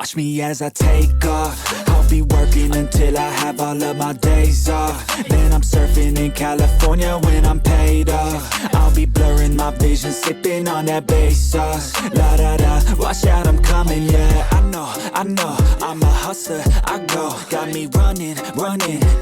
Watch me as I take off. I'll be working until I have all of my days off. Then I'm surfing in California when I'm paid off. I'll be blurring my vision, sipping on that bass sauce. La da da, watch out, I'm coming, yeah. I know, I'm a hustler, I go. Got me running,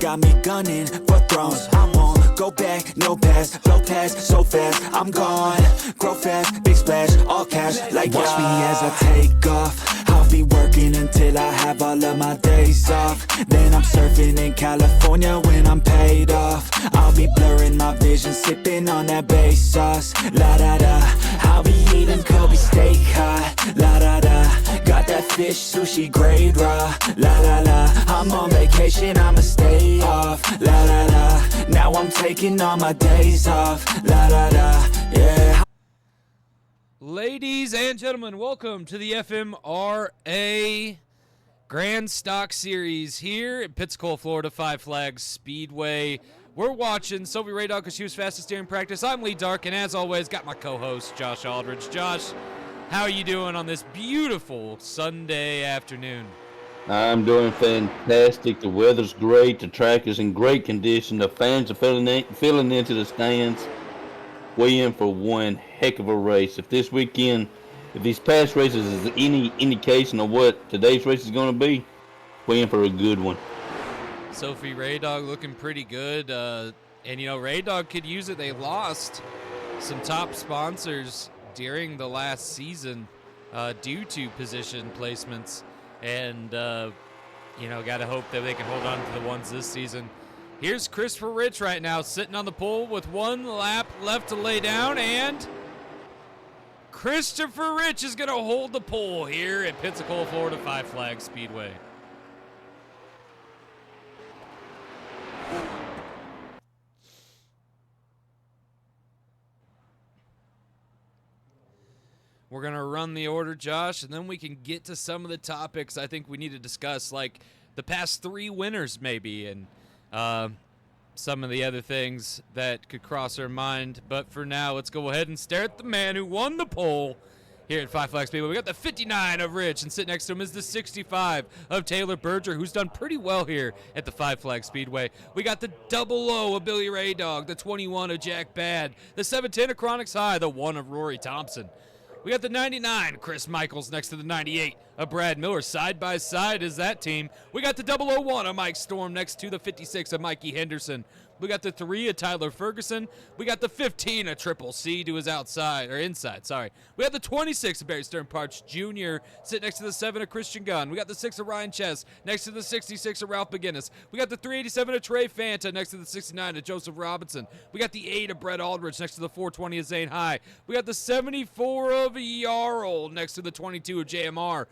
got me gunning for thrones. I won't go back, no pass, flow past so fast, I'm gone. Grow fast, big splash, all cash, like watch me as I take off. I'll be working until I have all of my days off. Then I'm surfing in California when I'm paid off. I'll be blurring my vision, sipping on that bass sauce. La da da, I'll be eating Kobe steak hot. La da da, got that fish sushi grade raw. La la la, I'm on vacation, I'ma stay off. La la la, now I'm taking all my days off. La la la, yeah. Ladies and gentlemen, welcome to the FMRA Grand Stock Series here in Pensacola, Florida, Five Flags Speedway. We're watching Sophie Raydog because she was fastest during practice. I'm Lee Dark, and as always, got my co-host, Josh Aldridge. Josh, how are you doing on this beautiful Sunday afternoon? I'm doing fantastic. The weather's great. The track is in great condition. The fans are filling into the stands. We in for one heck of a race. If this weekend, if these past races is any indication of what today's race is going to be, we in for a good one. Sophie Raydog looking pretty good. And, you know, Raydog could use it. They lost some top sponsors during the last season due to position placements. And, you know, got to hope that they can hold on to the ones this season. Here's Christopher Rich right now sitting on the pole with one lap left to lay down, and Christopher Rich is going to hold the pole here at Pensacola, Florida, Five Flags Speedway. We're going to run the order, Josh, and then we can get to some of the topics I think we need to discuss, like the past three winners maybe, and some of the other things that could cross our mind. But for now, let's go ahead and stare at the man who won the pole here at Five Flags Speedway. We got the 59 of Rich, and sitting next to him is the 65 of Taylor Berger, who's done pretty well here at the Five Flags Speedway. We got the 00 of Billy Raydog, the 21 of Jack Bad, the 710 of Chronics High, the 1 of Rory Thompson. We got the 99, Chris Michaels, next to the 98 of Brad Miller. Side by side is that team. We got the 001 of Mike Storm next to the 56 of Mikey Henderson. We got the 3 of Tyler Ferguson. We got the 15 of Triple C to his inside. We got the 26 of Barry Stern Parch Jr. sitting next to the 7 of Christian Gunn. We got the 6 of Ryan Chess next to the 66 of Ralph McGinnis. We got the 387 of Trey Fanta next to the 69 of Joseph Robinson. We got the 8 of Brett Aldrich next to the 420 of Zane High. We got the 74 of Jarl next to the 22 of G.A.M.E.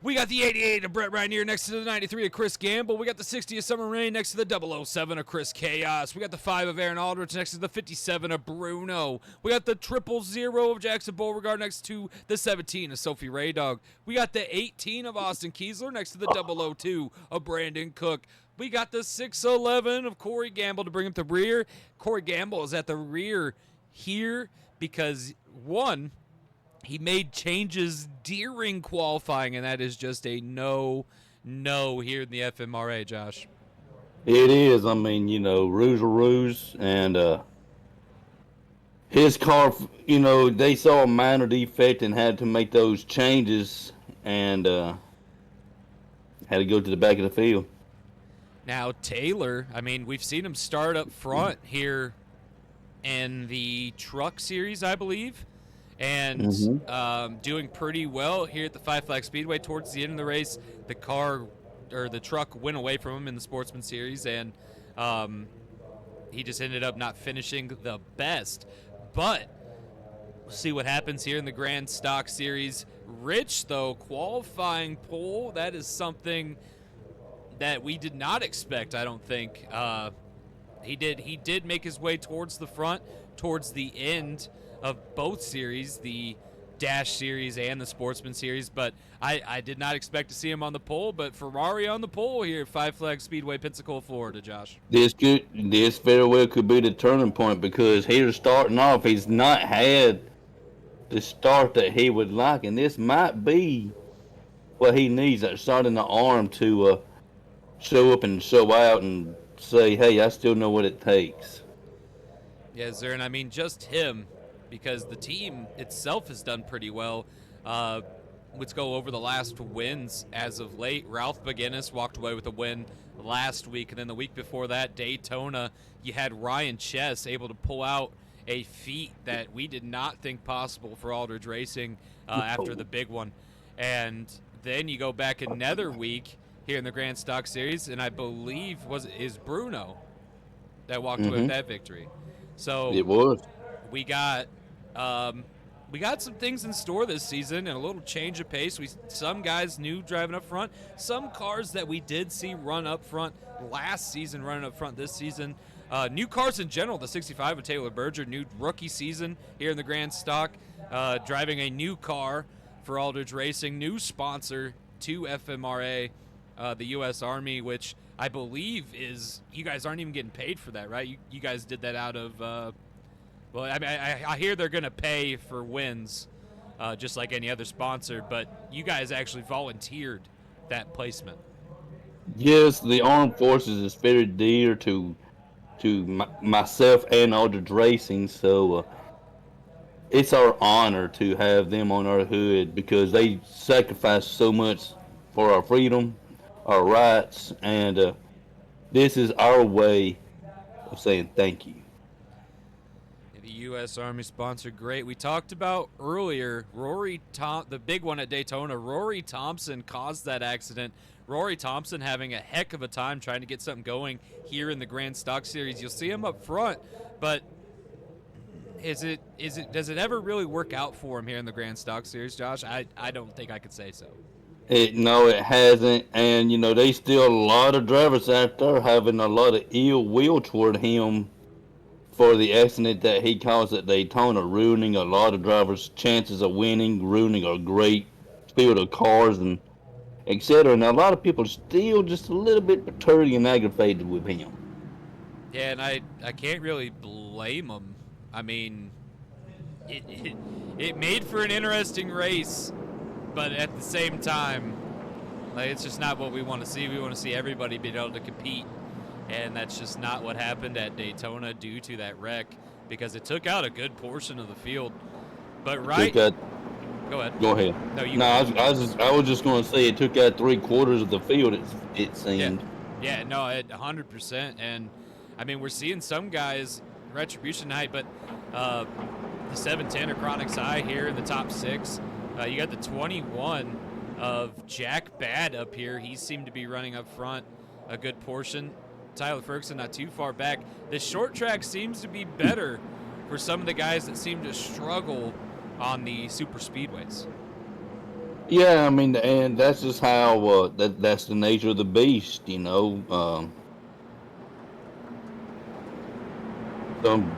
We got the 88 of Brett Rainier next to the 93 of Chris Gamble. We got the 60 of Summer Rain next to the 007 of Chris Chaos. We got the 5 of Aaron Aldrich next to the 57 of Bruno. We got the 000 of Jackson Beauregard next to the 17 of Sophie Raydog. We got the 18 of Austin Kiesler next to the 002 of Brandon Cook. We got the 611 of Corey Gamble to bring him to rear. Corey Gamble is at the rear here because, one, he made changes during qualifying, and that is just a no here in the FMRA, Josh. It is. I mean, you know, ruse are ruse, and his car, you know, they saw a minor defect and had to make those changes, and had to go to the back of the field. Now, Taylor, I mean, we've seen him start up front here in the truck series, I believe. And doing pretty well here at the Five Flags Speedway. Towards the end of the race, the truck went away from him in the Sportsman Series, and he just ended up not finishing the best. But we'll see what happens here in the Grand Stock Series. Rich, though, qualifying pole, that is something that we did not expect, I don't think. He did make his way towards the front, towards the end of both series, the Dash Series and the Sportsman Series, but I did not expect to see him on the pole, but Ferrari on the pole here at Five Flags Speedway, Pensacola, Florida, Josh. This very well could be the turning point because here starting off, he's not had the start that he would like, and this might be what he needs, that start in the arm to show up and show out and say, hey, I still know what it takes. Yeah, sir, and I mean just him, because the team itself has done pretty well. Uh, let's go over the last wins as of late. Ralph McGinnis walked away with a win last week, and then the week before that, Daytona, you had Ryan Chess able to pull out a feat that we did not think possible for Aldridge Racing after the big one. And then you go back another week here in the Grand Stock Series, and I believe is Bruno that walked away with that victory. So It was. we got some things in store this season and a little change of pace. Some guys new driving up front, some cars that we did see run up front last season running up front this season. New cars in general, the 65 of Taylor Berger, new rookie season here in the Grand Stock, driving a new car for Aldridge Racing, new sponsor to FMRA, the U.S. Army, which I believe is, you guys aren't even getting paid for that, right? You guys did that out of, well, I mean, I hear they're going to pay for wins, just like any other sponsor, but you guys actually volunteered that placement. Yes, the armed forces is very dear to myself and Aldridge Racing, so it's our honor to have them on our hood because they sacrifice so much for our freedom, our rights, and this is our way of saying thank you. The U.S. Army sponsor, great. We talked about earlier, the big one at Daytona, Rory Thompson caused that accident. Rory Thompson having a heck of a time trying to get something going here in the Grand Stock Series. You'll see him up front, but does it ever really work out for him here in the Grand Stock Series, Josh? I don't think I could say so. No, it hasn't, and they still a lot of drivers out there having a lot of ill will toward him for the accident that he caused at Daytona, ruining a lot of drivers' chances of winning, ruining a great field of cars, and etc. And a lot of people are still just a little bit perturbed and aggravated with him. Yeah, and I can't really blame him. I mean, it made for an interesting race, but at the same time, like, it's just not what we want to see. We want to see everybody be able to compete, and that's just not what happened at Daytona due to that wreck, because it took out a good portion of the field. But go ahead. Go ahead. No, I was just going to say it took out 3/4 of the field. It seemed. Yeah, no, 100%. And I mean, we're seeing some guys retribution night, but the 710 Chronic High here in the top 6. You got the 21 of Jack Bad up here. He seemed to be running up front a good portion. Tyler Ferguson not too far back. The short track seems to be better for some of the guys that seem to struggle on the super speedways. Yeah, I mean, and that's just how that's the nature of the beast, Some,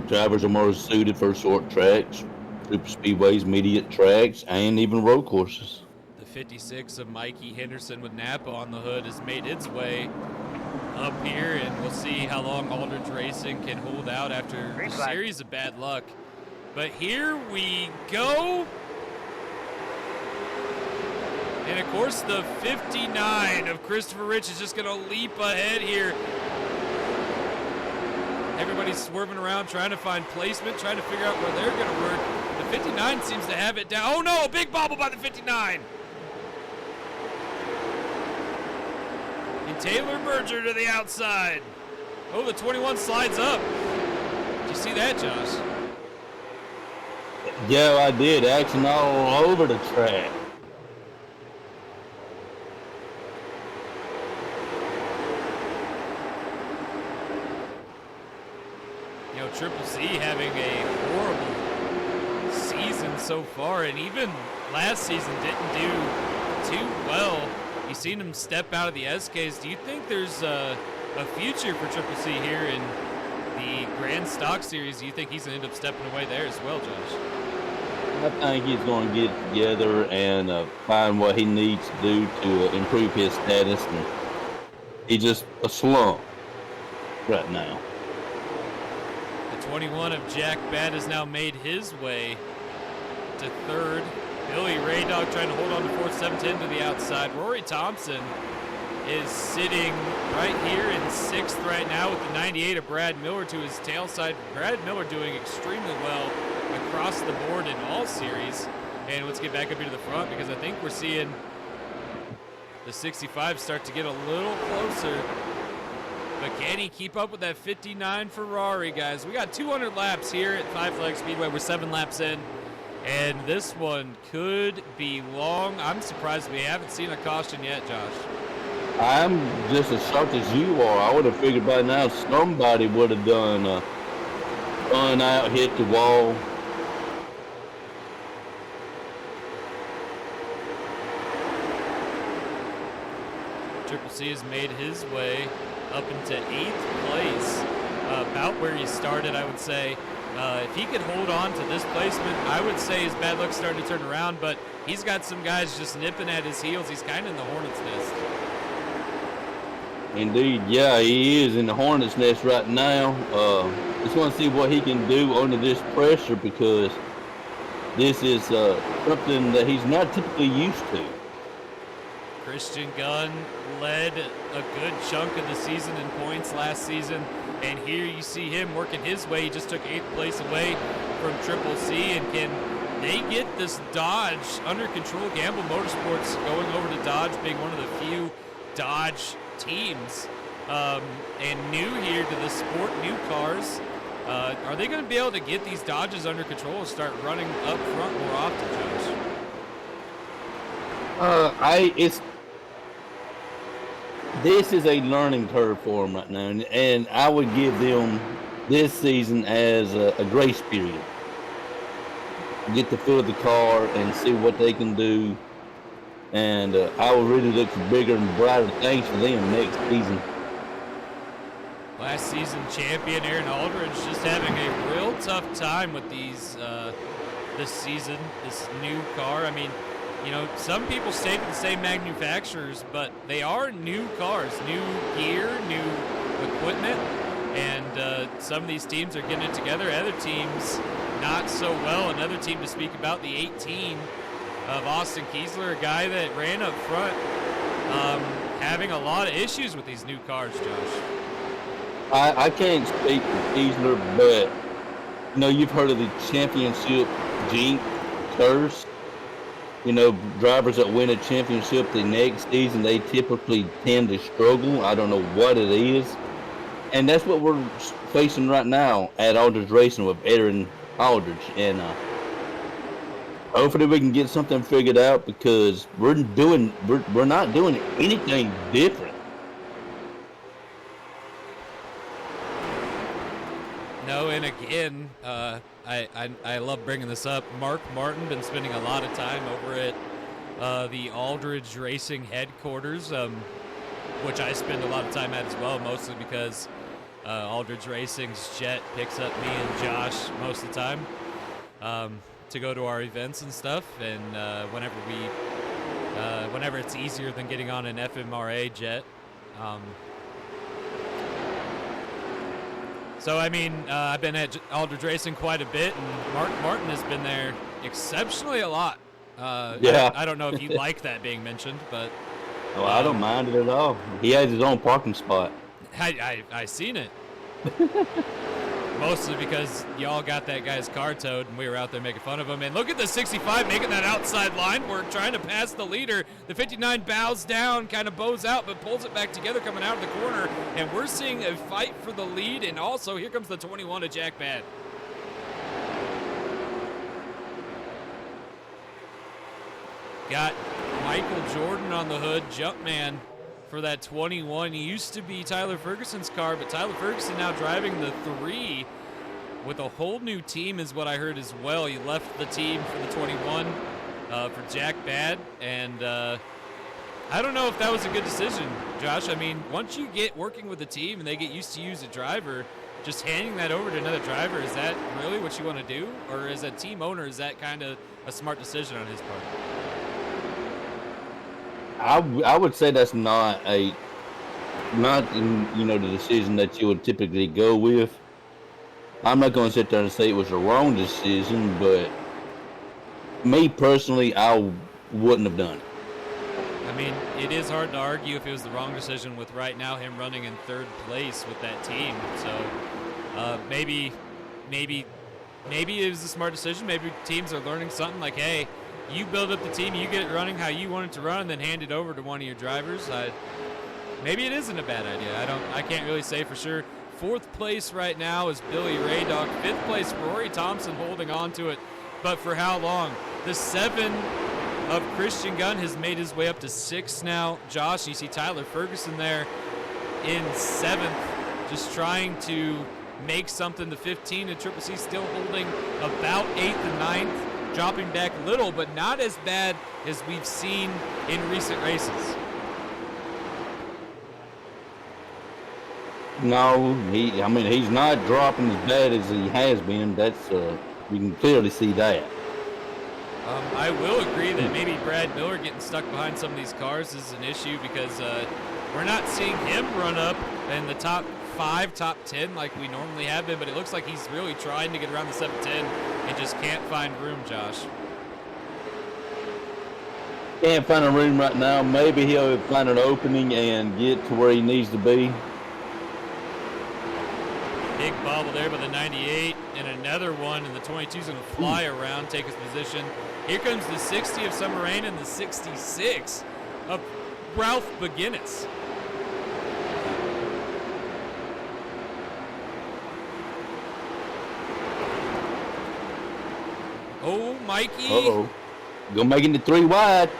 drivers are more suited for short tracks, super speedways, mediate tracks, and even road courses. The 56 of Mikey Henderson with Napa on the hood has made its way up here, and we'll see how long Aldridge Racing can hold out after a series of bad luck. But here we go. And of course, the 59 of Christopher Rich is just going to leap ahead here. Everybody's swerving around, trying to find placement, trying to figure out where they're going to work. The 59 seems to have it down. Oh no, a big bobble by the 59. And Taylor Berger to the outside. Oh, the 21 slides up. Did you see that, Josh? Yeah, I did. Action all over the track. Triple C having a horrible season so far, and even last season didn't do too well. You've seen him step out of the SKs. Do you think there's a future for Triple C here in the Grand Stock Series? Do you think he's going to end up stepping away there as well, Josh? I think he's going to get together and find what he needs to do to improve his status. And he's just a slump right now. 21 of Jack Bad has now made his way to third. Billy Raydog trying to hold on to fourth, 7-10 to the outside. Rory Thompson is sitting right here in sixth right now with the 98 of Brad Miller to his tail side. Brad Miller doing extremely well across the board in all series. And let's get back up here to the front because I think we're seeing the 65 start to get a little closer. But can he keep up with that 59 Ferrari, guys? We got 200 laps here at Five Flag Speedway. We're 7 laps in. And this one could be long. I'm surprised we haven't seen a caution yet, Josh. I'm just as shocked as you are. I would have figured by now somebody would have done run out, hit the wall. Triple C has made his way up into 8th place, about where he started, I would say. If he could hold on to this placement, I would say his bad luck's starting to turn around, but he's got some guys just nipping at his heels. He's kind of in the hornet's nest. Indeed, yeah, he is in the hornet's nest right now. Just want to see what he can do under this pressure because this is something that he's not typically used to. Christian Gunn led a good chunk of the season in points last season, and here you see him working his way. He just took 8th place away from Triple C, and can they get this Dodge under control? Gamble Motorsports going over to Dodge, being one of the few Dodge teams, and new here to the sport, new cars. Are they going to be able to get these Dodges under control and start running up front more often, Josh? This is a learning curve for them right now, and I would give them this season as a grace period. Get the feel of the car and see what they can do, and I will really look for bigger and brighter things for them next season. Last season champion Aaron Aldridge just having a real tough time with these this season, this new car. I mean, you know, some people stay with the same manufacturers, but they are new cars, new gear, new equipment, and some of these teams are getting it together. Other teams, not so well. Another team to speak about, the 18 of Austin Kiesler, a guy that ran up front, having a lot of issues with these new cars, Josh. I can't speak for Kiesler, but, you know, you've heard of the championship jinx curse. You know, drivers that win a championship the next season, they typically tend to struggle. I don't know what it is. And that's what we're facing right now at Aldridge Racing with Aaron Aldridge. And hopefully we can get something figured out because we're not doing anything different. No, and again, I love bringing this up. Mark Martin been spending a lot of time over at the Aldridge Racing headquarters, which I spend a lot of time at as well, mostly because Aldridge Racing's jet picks up me and Josh most of the time to go to our events and stuff. And whenever it's easier than getting on an FMRA jet. So, I mean, I've been at Aldridge Racing quite a bit, and Mark Martin has been there exceptionally a lot. Yeah. I don't know if you like that being mentioned, but... Oh, I don't mind it at all. He has his own parking spot. I seen it. Mostly because y'all got that guy's car towed, and we were out there making fun of him. And look at the 65 making that outside line work, trying to pass the leader. The 59 bows down, kind of bows out, but pulls it back together coming out of the corner. And we're seeing a fight for the lead. And also, here comes the 21 of Jack Bad. Got Michael Jordan on the hood, Jumpman, for that 21. He used to be Tyler Ferguson's car, but Tyler Ferguson now driving the 3 with a whole new team is what I heard as well. He left the team for the 21 for Jack Bad, and I don't know if that was a good decision, Josh. I mean, once you get working with a team and they get used to you as a driver, just handing that over to another driver, is that really what you want to do? Or as a team owner, is that kind of a smart decision on his part? I would say that's not the decision that you would typically go with. I'm not going to sit there and say it was a wrong decision, but Me personally, I wouldn't have done it. I mean, it is hard to argue if it was the wrong decision with right now him running in third place with that team. So maybe it was a smart decision. Maybe teams are learning something like, hey, you build up the team, you get it running how you want it to run, and then hand it over to one of your drivers. Maybe it isn't a bad idea. I can't really say for sure. Fourth place right now is Billy Raydog. Fifth place, Rory Thompson holding on to it. But for how long? The 7 of Christian Gunn has made his way up to 6 now. Josh, you see Tyler Ferguson there in 7th, just trying to make something. The 15 and CWC still holding about 8th and 9th, dropping back a little, but not as bad as we've seen in recent races. No, he's not dropping as bad as he has been. That's you can clearly see that. I will agree that maybe Brad Miller getting stuck behind some of these cars is an issue because we're not seeing him run up in the top 5, top 10 like we normally have been, but it looks like he's really trying to get around the 710 and just can't find room, Josh. Can't find a room right now. Maybe he'll find an opening and get to where he needs to be. Big bobble there by the 98, and another one, and the 22's going to fly around, take his position. Here comes the 60 of Summer Rain and the 66 of Ralph Beginnis. Oh, Mikey. Uh-oh. Gonna make it to 3 wide.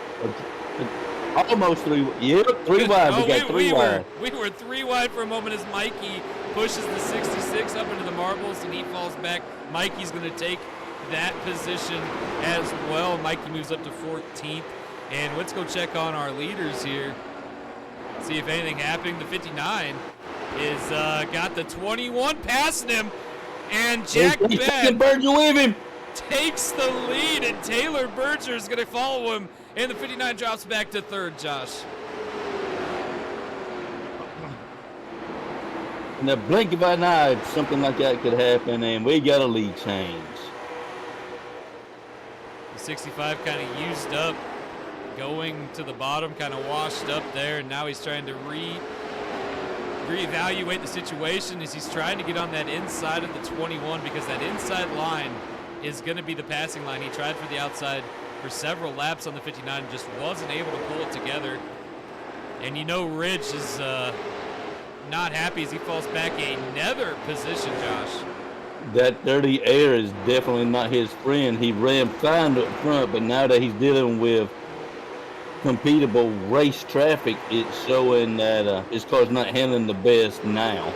Almost 3. Yep, 3 wide. We got 3 wide. We were 3 wide for a moment as Mikey pushes the 66 up into the marbles and he falls back. Mikey's going to take that position as well. Mikey moves up to 14th. And let's go check on our leaders here. See if anything happened. The 59 is got the 21 passing him. And Jack Berger with him. Takes the lead, and Taylor Berger is going to follow him. And the 59 drops back to 3rd, Josh. In the blink of an eye, something like that could happen, and we got a lead change. The 65 kind of used up, going to the bottom, kind of washed up there, and now he's trying to reevaluate the situation as he's trying to get on that inside of the 21 because that inside line is going to be the passing line. He tried for the outside for several laps on the 59 and just wasn't able to pull it together. And you know Rich is not happy as he falls back another position, Josh. That dirty air is definitely not his friend. He ran fine up front, but now that he's dealing with competable race traffic, it's showing that his car's not handling the best now.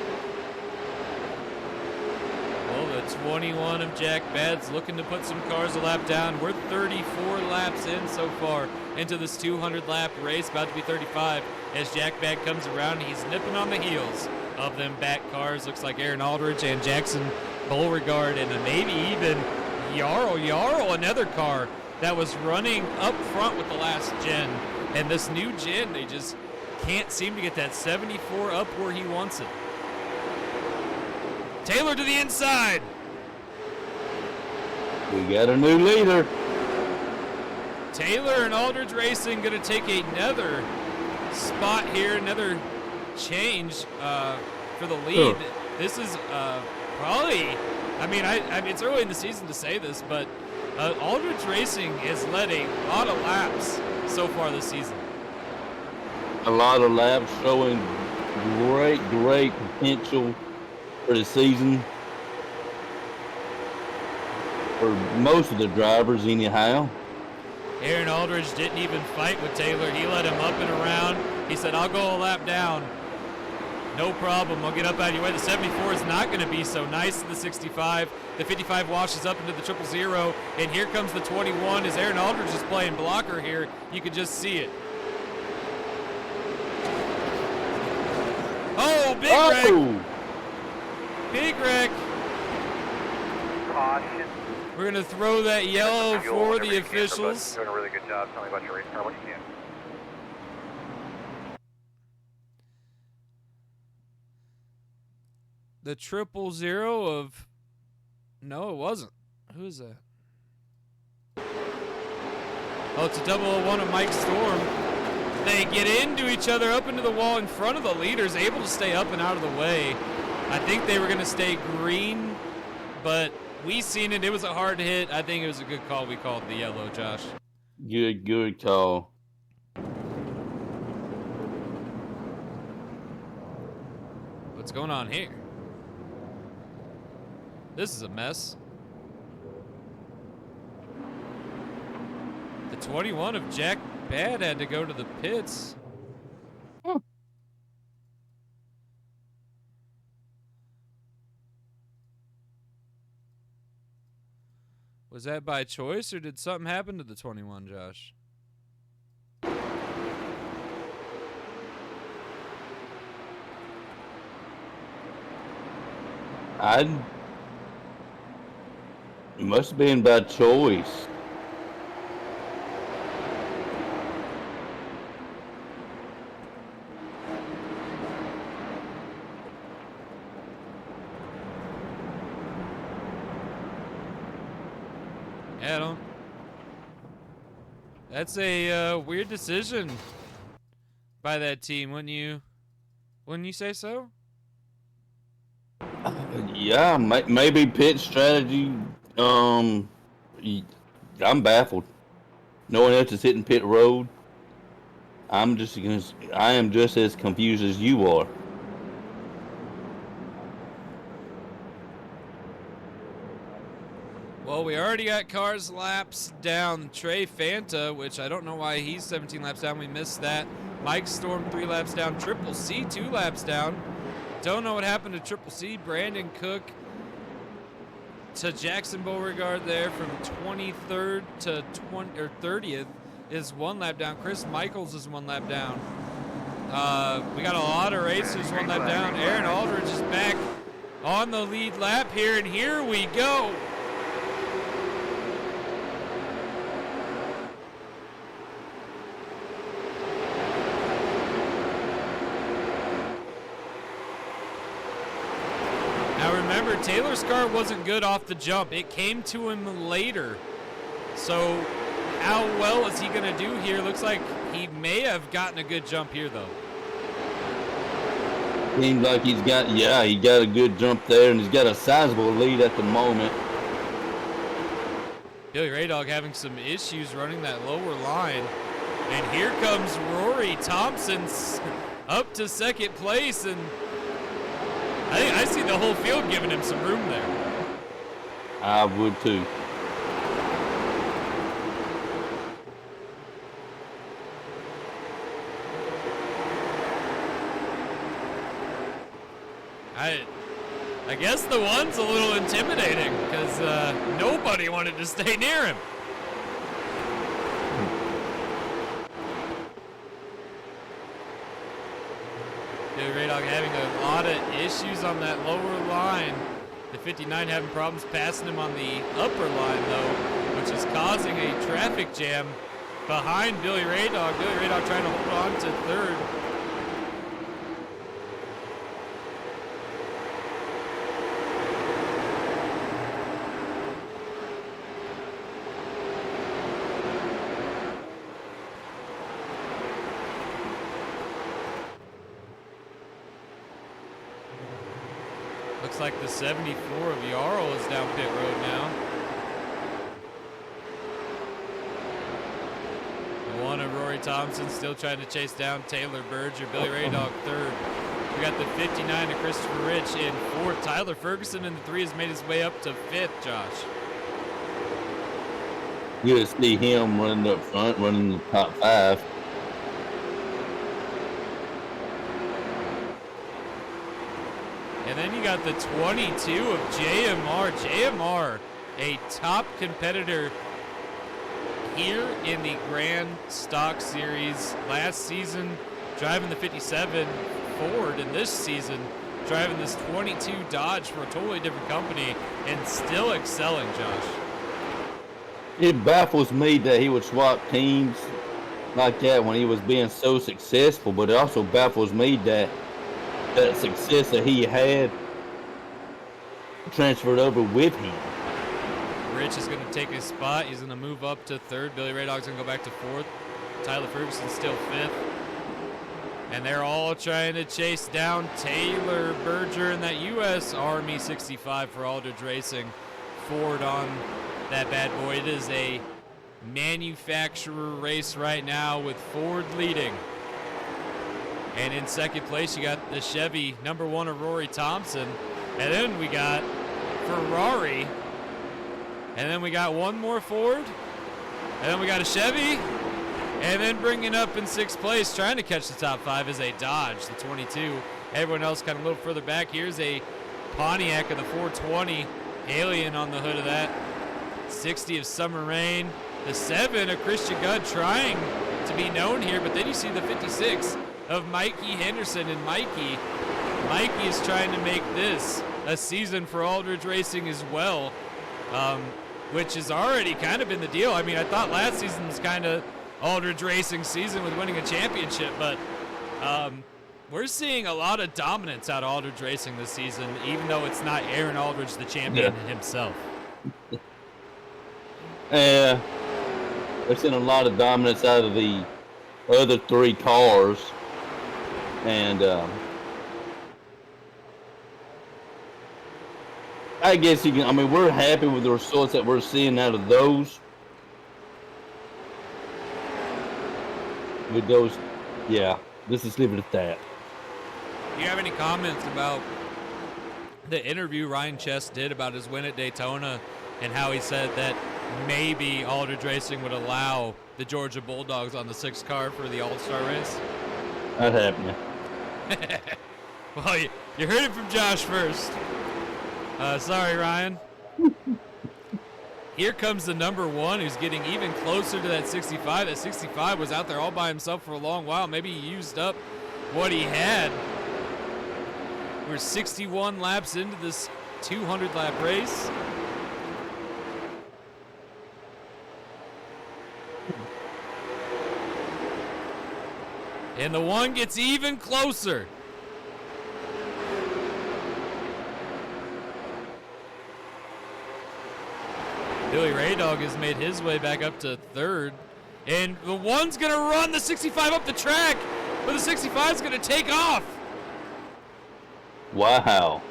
Well, the 21 of Jack Bads looking to put some cars a lap down. We're 34 laps in so far into this 200-lap race, about to be 35. As Jack Bad comes around, he's nipping on the heels of them back cars. Looks like Aaron Aldridge and Jackson Beauregard and maybe even Yarl, another car that was running up front with the last gen. And this new gen, they just can't seem to get that 74 up where he wants it. Taylor to the inside. We got a new leader. Taylor and Aldridge Racing going to take another spot here, another change for the lead. This is probably, I mean, it's early in the season to say this, but Aldridge Racing has led a lot of laps so far this season. A lot of laps showing great potential for the season. For most of the drivers, anyhow. Aaron Aldridge didn't even fight with Taylor. He let him up and around. He said, I'll go a lap down. No problem. I'll get up out of your way. The 74 is not going to be so nice to the 65. The 55 washes up into the 000. And here comes the 21 as Aaron Aldridge is playing blocker here. You can just see it. Oh, big wreck. Big wreck. Caution. We're going to throw that yellow for the officials. Doing a really good job. Tell me about your race car, what you can. The 000 of... No, it wasn't. Who is that? Oh, it's a 001 of Mike Storm. They get into each other, up into the wall in front of the leaders, able to stay up and out of the way. I think they were going to stay green, but we seen it. It was a hard hit. I think it was a good call. We called the yellow, Josh. Good call. What's going on here? This is a mess. The 21 of Jack Bad had to go to the pits. Was that by choice, or did something happen to the 21, Josh? It must have been by choice. Yeah, I don't. That's a weird decision by that team, wouldn't you say so? Yeah, maybe pit strategy. I'm baffled. No one else is hitting pit road. I am just as confused as you are. Well, we already got cars laps down. Trey Fanta, which I don't know why he's 17 laps down. We missed that. Mike Storm 3 laps down. Triple C 2 laps down. Don't know what happened to Triple C. Brandon Cook to Jackson Beauregard there from 23rd to 30th is 1 lap down. Chris Michaels is 1 lap down. We got a lot of racers 1 lap down. Aaron Aldridge is back on the lead lap here, and here we go. Taylor's car wasn't good off the jump. It came to him later. So how well is he going to do here? Looks like he may have gotten a good jump here, though. Seems like he got a good jump there, and he's got a sizable lead at the moment. Billy Raydog having some issues running that lower line. And here comes Rory Thompson up to second place, and I see the whole field giving him some room there. I would too. I guess the one's a little intimidating because nobody wanted to stay near him. Billy Raydog having a lot of issues on that lower line. The 59 having problems passing him on the upper line, though, which is causing a traffic jam behind Billy Raydog. Billy Raydog trying to hold on to third. Looks like the 74 of Jarl is down pit road now. The one of Rory Thompson still trying to chase down Taylor Berger. Billy Raydog third. We got the 59 of Christopher Rich in fourth. Tyler Ferguson in the 3 has made his way up to fifth, Josh. Good to see him running up front, running the top 5. And then you got the 22 of G.A.M.E. G.A.M.E., a top competitor here in the Grand Stock Series. Last season, driving the 57 Ford, and this season, driving this 22 Dodge for a totally different company, and still excelling, Josh. It baffles me that he would swap teams like that when he was being so successful, but it also baffles me that that success that he had transferred over with him. Rich is going to take his spot. He's going to move up to third. Billy Ray Dog's going to go back to fourth. Tyler Ferguson's still fifth. And they're all trying to chase down Taylor Berger in that U.S. Army 65 for Aldridge Racing. Ford on that bad boy. It is a manufacturer race right now with Ford leading. And in second place, you got the Chevy number 1 of Rory Thompson. And then we got Ferrari. And then we got one more Ford. And then we got a Chevy. And then bringing up in 6th place, trying to catch the top 5, is a Dodge, the 22. Everyone else kind of a little further back. Here's a Pontiac of the 420. Alien on the hood of that. 60 of Summer Rain. The 7 of Christian Gunn trying to be known here. But then you see the 56 of Mikey Henderson. And Mikey is trying to make this a season for Aldridge Racing as well. Which has already kind of been the deal. I mean, I thought last season was kind of Aldridge Racing season with winning a championship, but we're seeing a lot of dominance out of Aldridge Racing this season, even though it's not Aaron Aldridge, the champion himself. Yeah, we're seeing a lot of dominance out of the other 3 cars, and I guess you can. I mean, we're happy with the results that we're seeing out of those. With those, yeah, let's just leave it at that. Do you have any comments about the interview Ryan Chess did about his win at Daytona and how he said that maybe Aldridge Racing would allow the Georgia Bulldogs on the 6th car for the All-Star race? That happened. Well, you heard it from Josh first. Sorry, Ryan. Here comes the number 1 who's getting even closer to that 65. That 65 was out there all by himself for a long while. Maybe he used up what he had. We're 61 laps into this 200-lap race. And the 1 gets even closer. Billy Ray Dog has made his way back up to 3rd. And the 1's going to run the 65 up the track, but the 65's going to take off. Wow.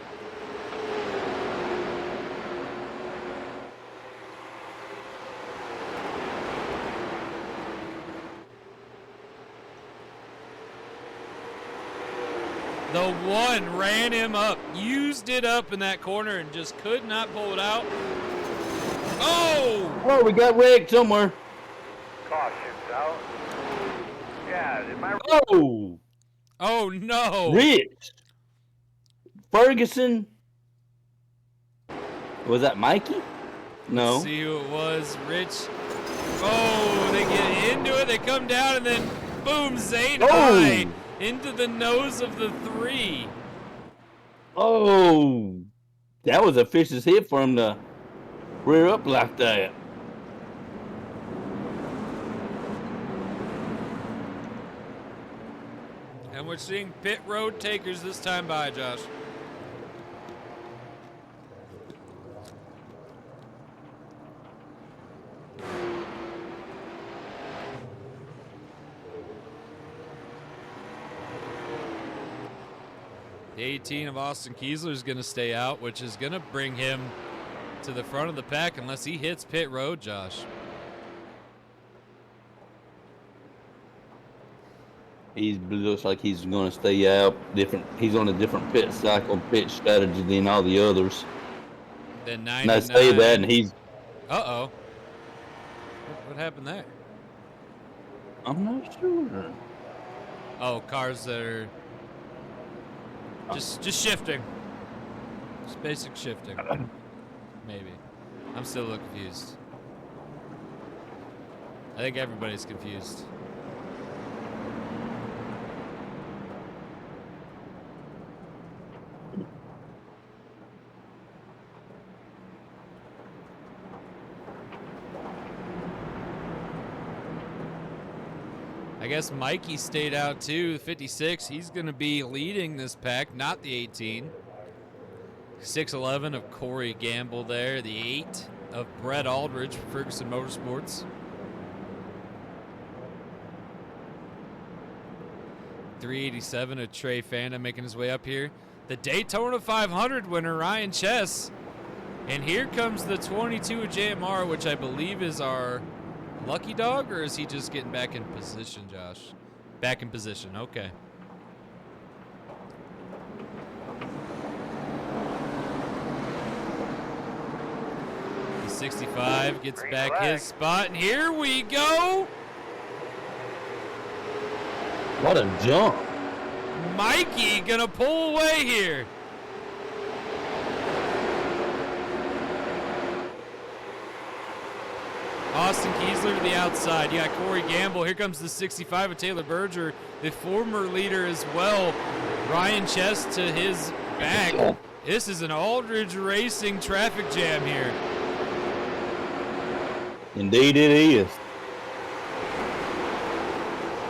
The 1 ran him up, used it up in that corner, and just could not pull it out. Oh! Oh, we got wrecked somewhere. Caution's out. Yeah, my Oh! Oh, no. Rich. Ferguson. Was that Mikey? No. Let's see who it was. Rich. Oh, they get into it. They come down, and then, boom, Zane high into the nose of the 3. Oh. That was a vicious hit for him to rear up like that. And we're seeing pit road takers this time by, Josh. The 18 of Austin Kiesler is going to stay out, which is going to bring him to the front of the pack unless he hits pit road, Josh. He looks like he's going to stay out. He's on a different pit cycle, pit strategy than all the others. Then And I say that, and he's. Uh-oh. What happened there? I'm not sure. Oh, cars that are just shifting. Just basic shifting. Maybe. I'm still a little confused. I think everybody's confused. I guess Mikey stayed out too, 56. He's going to be leading this pack, not the 18. 6'11 of Corey Gamble there, the 8. of Brett Aldridge for Ferguson Motorsports. 387 of Trey Fanda making his way up here. The Daytona 500 winner, Ryan Chess. And here comes the 22 of J.M.R., which I believe is our lucky dog, or is he just getting back in position, Josh? Back in position, okay. The 65 gets back his spot, and here we go. What a jump. Mikey gonna pull away here. Austin Kiesler to the outside. You got Corey Gamble. Here comes the 65 of Taylor Berger, the former leader as well. Ryan Chess to his back. This is an Aldridge Racing traffic jam here. Indeed it is.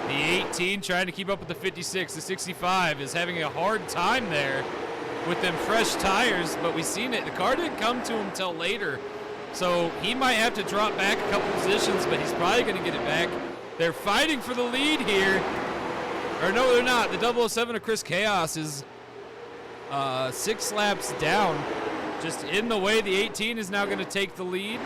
The 18 trying to keep up with the 56. The 65 is having a hard time there with them fresh tires, but we've seen it. The car didn't come to him until later. So he might have to drop back a couple positions, but he's probably going to get it back. They're fighting for the lead here. Or no, they're not. The 007 of Chris Chaos is 6 laps down. Just in the way, the 18 is now going to take the lead.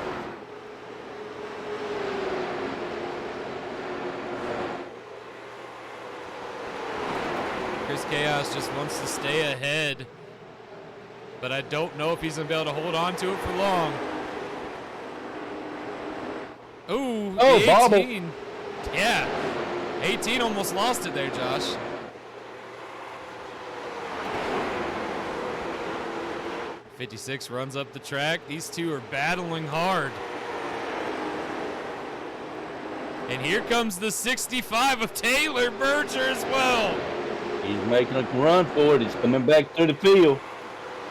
Chris Chaos just wants to stay ahead. But I don't know if he's going to be able to hold on to it for long. Ooh, oh, the 18. Bobble. Yeah. 18 almost lost it there, Josh. '56 runs up the track. These two are battling hard. And here comes the 65 of Taylor Berger as well. He's making a run for it. He's coming back through the field.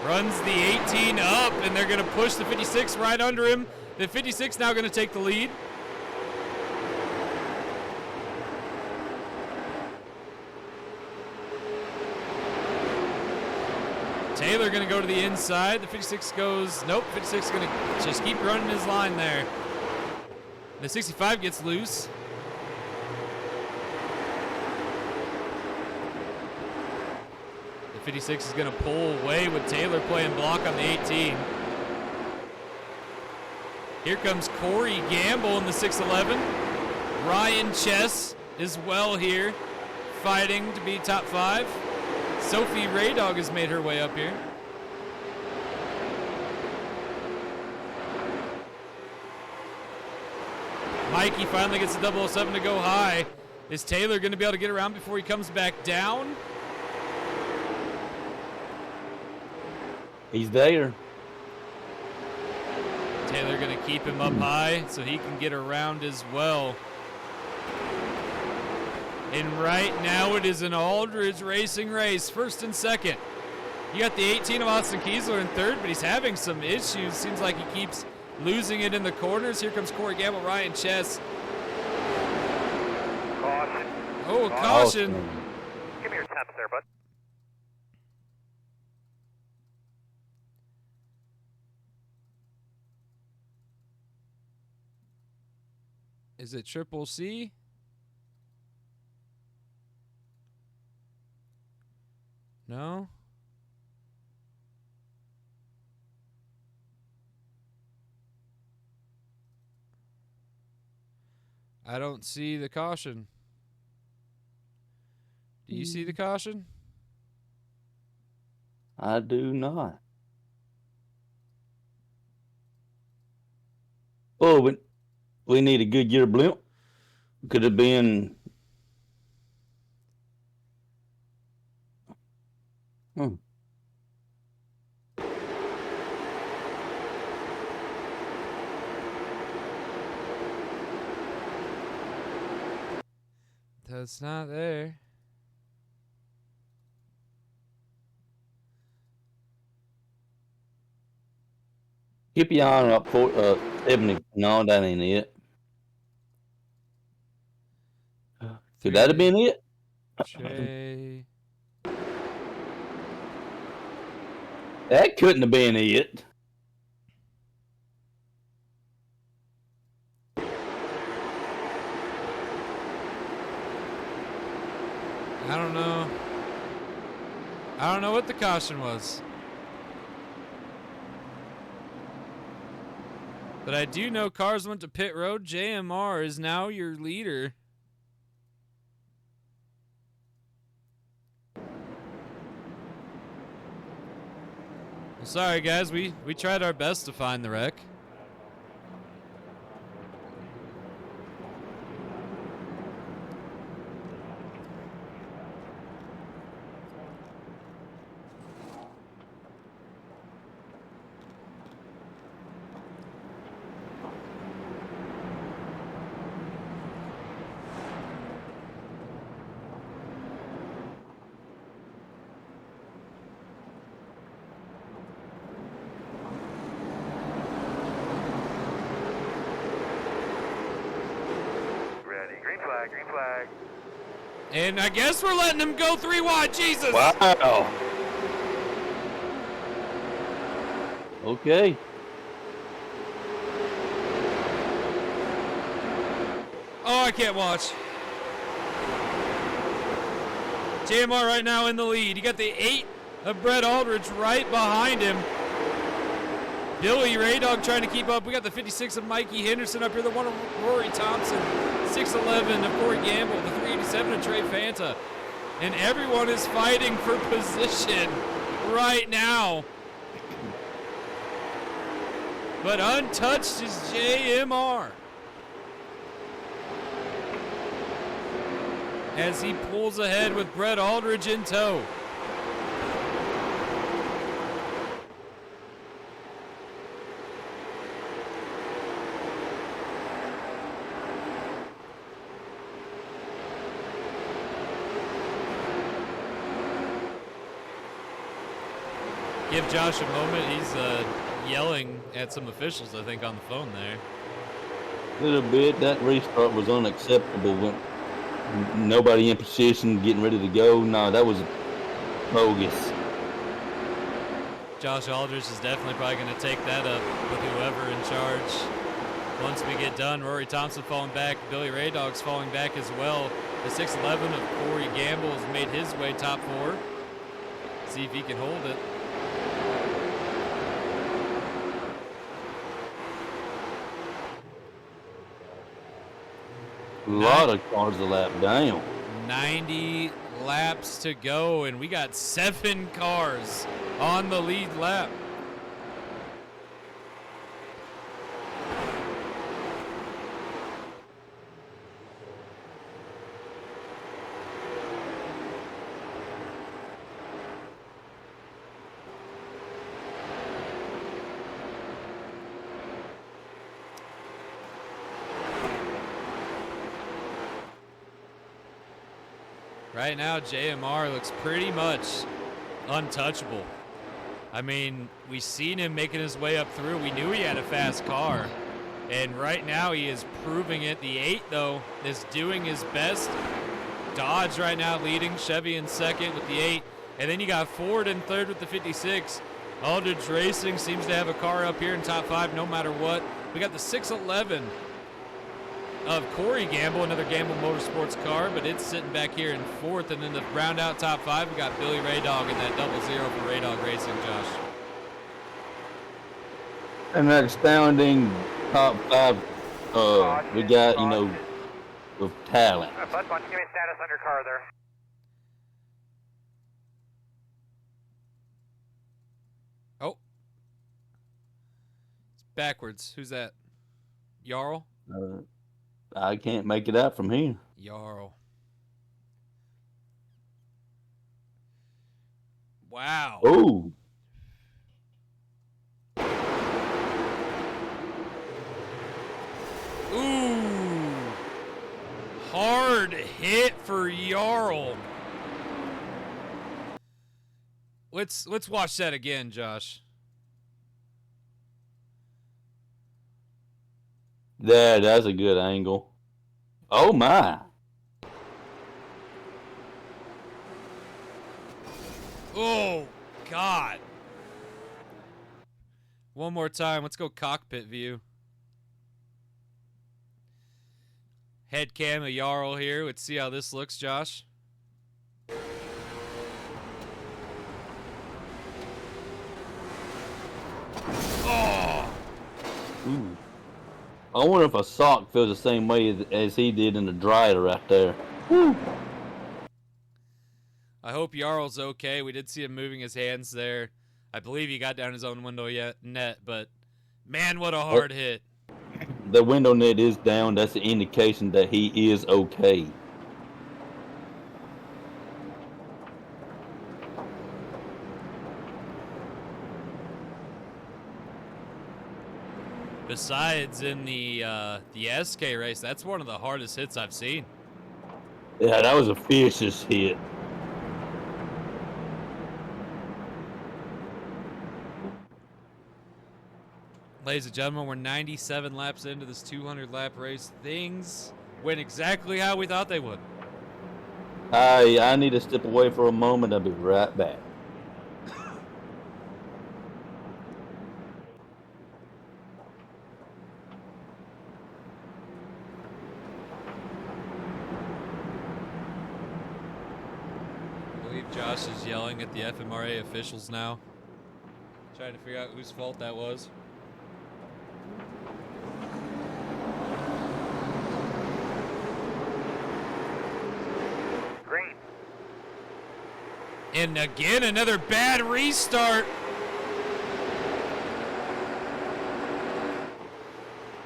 Runs the 18 up, and they're going to push the 56 right under him. The 56 now going to take the lead. Taylor going to go to the inside. The 56 goes, nope, 56 is going to just keep running his line there. The 65 gets loose. The 56 is going to pull away with Taylor playing block on the 18. Here comes Corey Gamble in the 611. Ryan Chess is well here, fighting to be top 5. Sophie Raydog has made her way up here. Mikey finally gets the 007 to go high. Is Taylor going to be able to get around before he comes back down? He's there. Taylor going to keep him up high so he can get around as well. And right now it is an Aldridge Racing race, first and second. You got the 18 of Austin Kiesler in third, but he's having some issues. Seems like he keeps losing it in the corners. Here comes Corey Gamble, Ryan Chess. Caution. Oh, caution. Give me your temps there, bud. Is it Triple C? No? I don't see the caution. Do you see the caution? I do not. Oh, we need a Goodyear blimp. Could have been. That's not there. Keep your eye up for 70. No, that ain't it. Could that have been it? Trey. That couldn't have been it. I don't know. I don't know what the caution was. But I do know cars went to pit road. JMR is now your leader. Well, sorry, guys. We tried our best to find the wreck. Ready. Green flag, green flag. And I guess we're letting him go 3 wide. Jesus. Wow. Okay. Oh, I can't watch. JMR right now in the lead. You got the 8 of Brett Aldridge right behind him. Billy Raydog trying to keep up. We got the 56 of Mikey Henderson up here. The 1 of Rory Thompson. 6'11 of Corey Gamble. The 387 of Trey Fanta. And everyone is fighting for position right now. But untouched is JMR. As he pulls ahead with Brett Aldridge in tow. Give Josh a moment. He's yelling at some officials, I think, on the phone there. A little bit. That restart was unacceptable. When nobody in position, getting ready to go. No, that was bogus. Josh Aldridge is definitely probably going to take that up with whoever in charge. Once we get done, Rory Thompson falling back. Billy Raydog's falling back as well. The 6'11 of Corey Gamble has made his way top 4. See if he can hold it. A lot of cars a lap down. 90 laps to go, and we got 7 cars on the lead lap. Right now, JMR looks pretty much untouchable. I mean, we seen him making his way up through. We knew he had a fast car. And right now, he is proving it. The 8, though, is doing his best. Dodge right now leading. Chevy in second with the 8. And then you got Ford in third with the 56. Aldridge Racing seems to have a car up here in top 5 no matter what. We got the 611 of Corey Gamble, another Gamble Motorsports car, but it's sitting back here in 4th. And then to round out top 5, we got Billy Raydog in that 00 for Raydog Racing, Josh. And that astounding top 5, we got, you know, of talent. Bud, why don't you give me status on your car there? Oh. It's backwards. Who's that? Jarl? I can't make it out from here. Jarl. Wow. Oh. Ooh. Hard hit for Jarl. Let's watch that again, Josh. That's a good angle. Oh my. Oh, God. One more time. Let's go cockpit view. Head cam of Jarl here. Let's see how this looks, Josh. Ooh. I wonder if a sock feels the same way as he did in the dryer right there. Woo. I hope Jarl's okay. We did see him moving his hands there. I believe he got down his own window net, but man, what a hard hit. The window net is down. That's an indication that he is okay. Besides in the SK race, that's one of the hardest hits I've seen. Yeah, that was a vicious hit. Ladies and gentlemen, we're 97 laps into this 200-lap race. Things went exactly how we thought they would. I need to step away for a moment. I'll be right back. I believe Josh is yelling at the FMRA officials now, trying to figure out whose fault that was. Green. And again, another bad restart.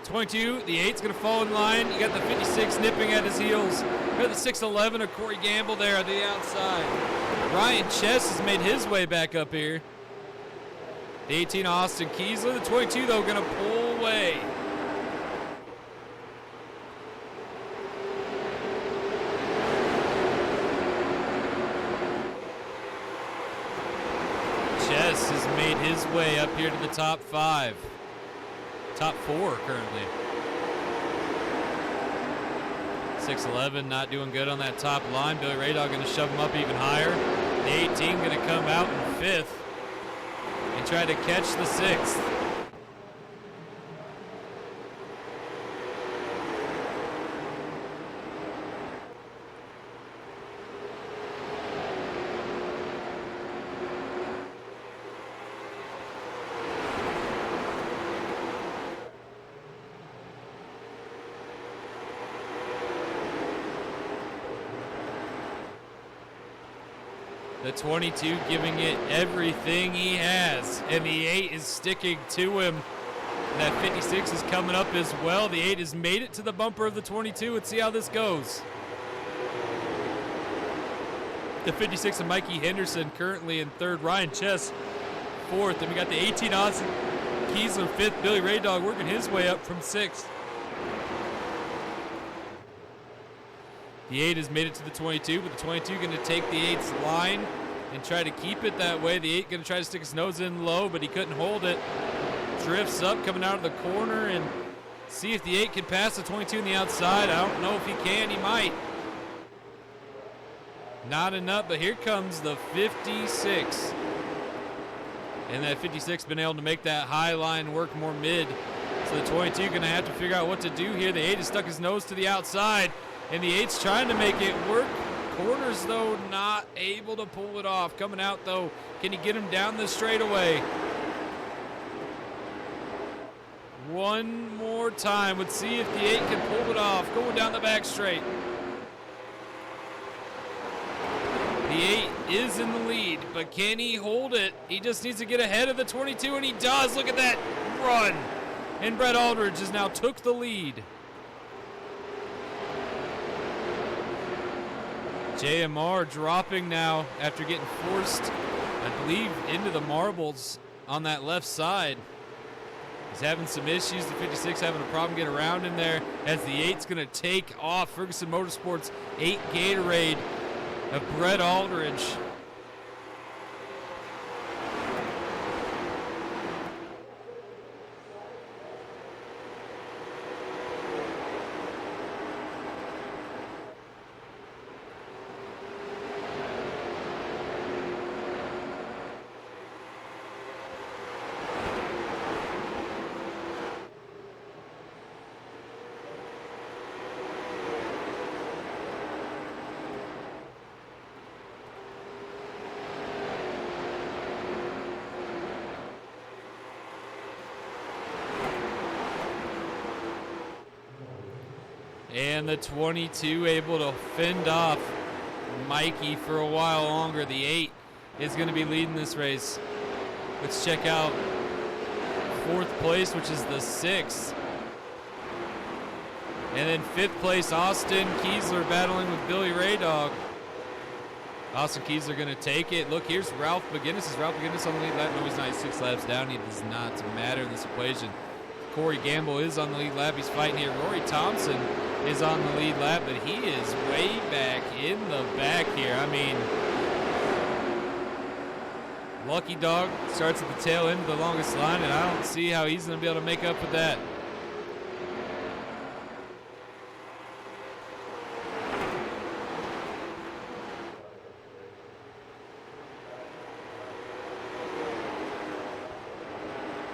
22, the 8's going to fall in line. You got the 56 nipping at his heels. You got the 611 of Corey Gamble there on the outside. Ryan Chess has made his way back up here. The 18, Austin Kiesler. The 22, though, going to pull away. Chess has made his way up here to the top 5. Top 4 currently. 611 not doing good on that top line. Billy Radog going to shove him up even higher. The 18 going to come out in 5th and try to catch the 6th. The 22 giving it everything he has, and the 8 is sticking to him. And that 56 is coming up as well. The 8 has made it to the bumper of the 22. Let's see how this goes. The 56 of Mikey Henderson currently in 3rd. Ryan Chess 4th. And we got the 18 Austin Kiesler 5th. Billy Radog working his way up from 6th. The 8 has made it to the 22, but the 22 going to take the 8's line and try to keep it that way. The 8 going to try to stick his nose in low, but he couldn't hold it. Drifts up, coming out of the corner, and see if the 8 can pass the 22 on the outside. I don't know if he can. He might. Not enough, but here comes the 56. And that 56 been able to make that high line work more mid. So the 22 going to have to figure out what to do here. The 8 has stuck his nose to the outside. And the 8's trying to make it work. Corners, though, not able to pull it off. Coming out, though, can he get him down the straightaway? One more time. Let's see if the 8 can pull it off. Going down the back straight. The 8 is in the lead, but can he hold it? He just needs to get ahead of the 22, and he does. Look at that run. And Brett Aldridge has now took the lead. G.A.M.E dropping now after getting forced, I believe, into the marbles on that left side. He's having some issues. The 56 having a problem getting around in there as the 8's going to take off. Ferguson Motorsports 8 Gatorade of Brett Aldridge. And the 22 able to fend off Mikey for a while longer. The 8 is going to be leading this race. Let's check out 4th place, which is the 6. And then 5th place, Austin Kiesler battling with Billy Raydog. Austin Kiesler going to take it. Look, here's Ralph McGinnis. Is Ralph McGinnis on the lead lap? No, he's not. He's 6 laps down. He does not matter in this equation. Corey Gamble is on the lead lap. He's fighting here. Rory Thompson is on the lead lap, but he is way back in the back here. I mean, Lucky Dog starts at the tail end of the longest line, and I don't see how he's going to be able to make up with that.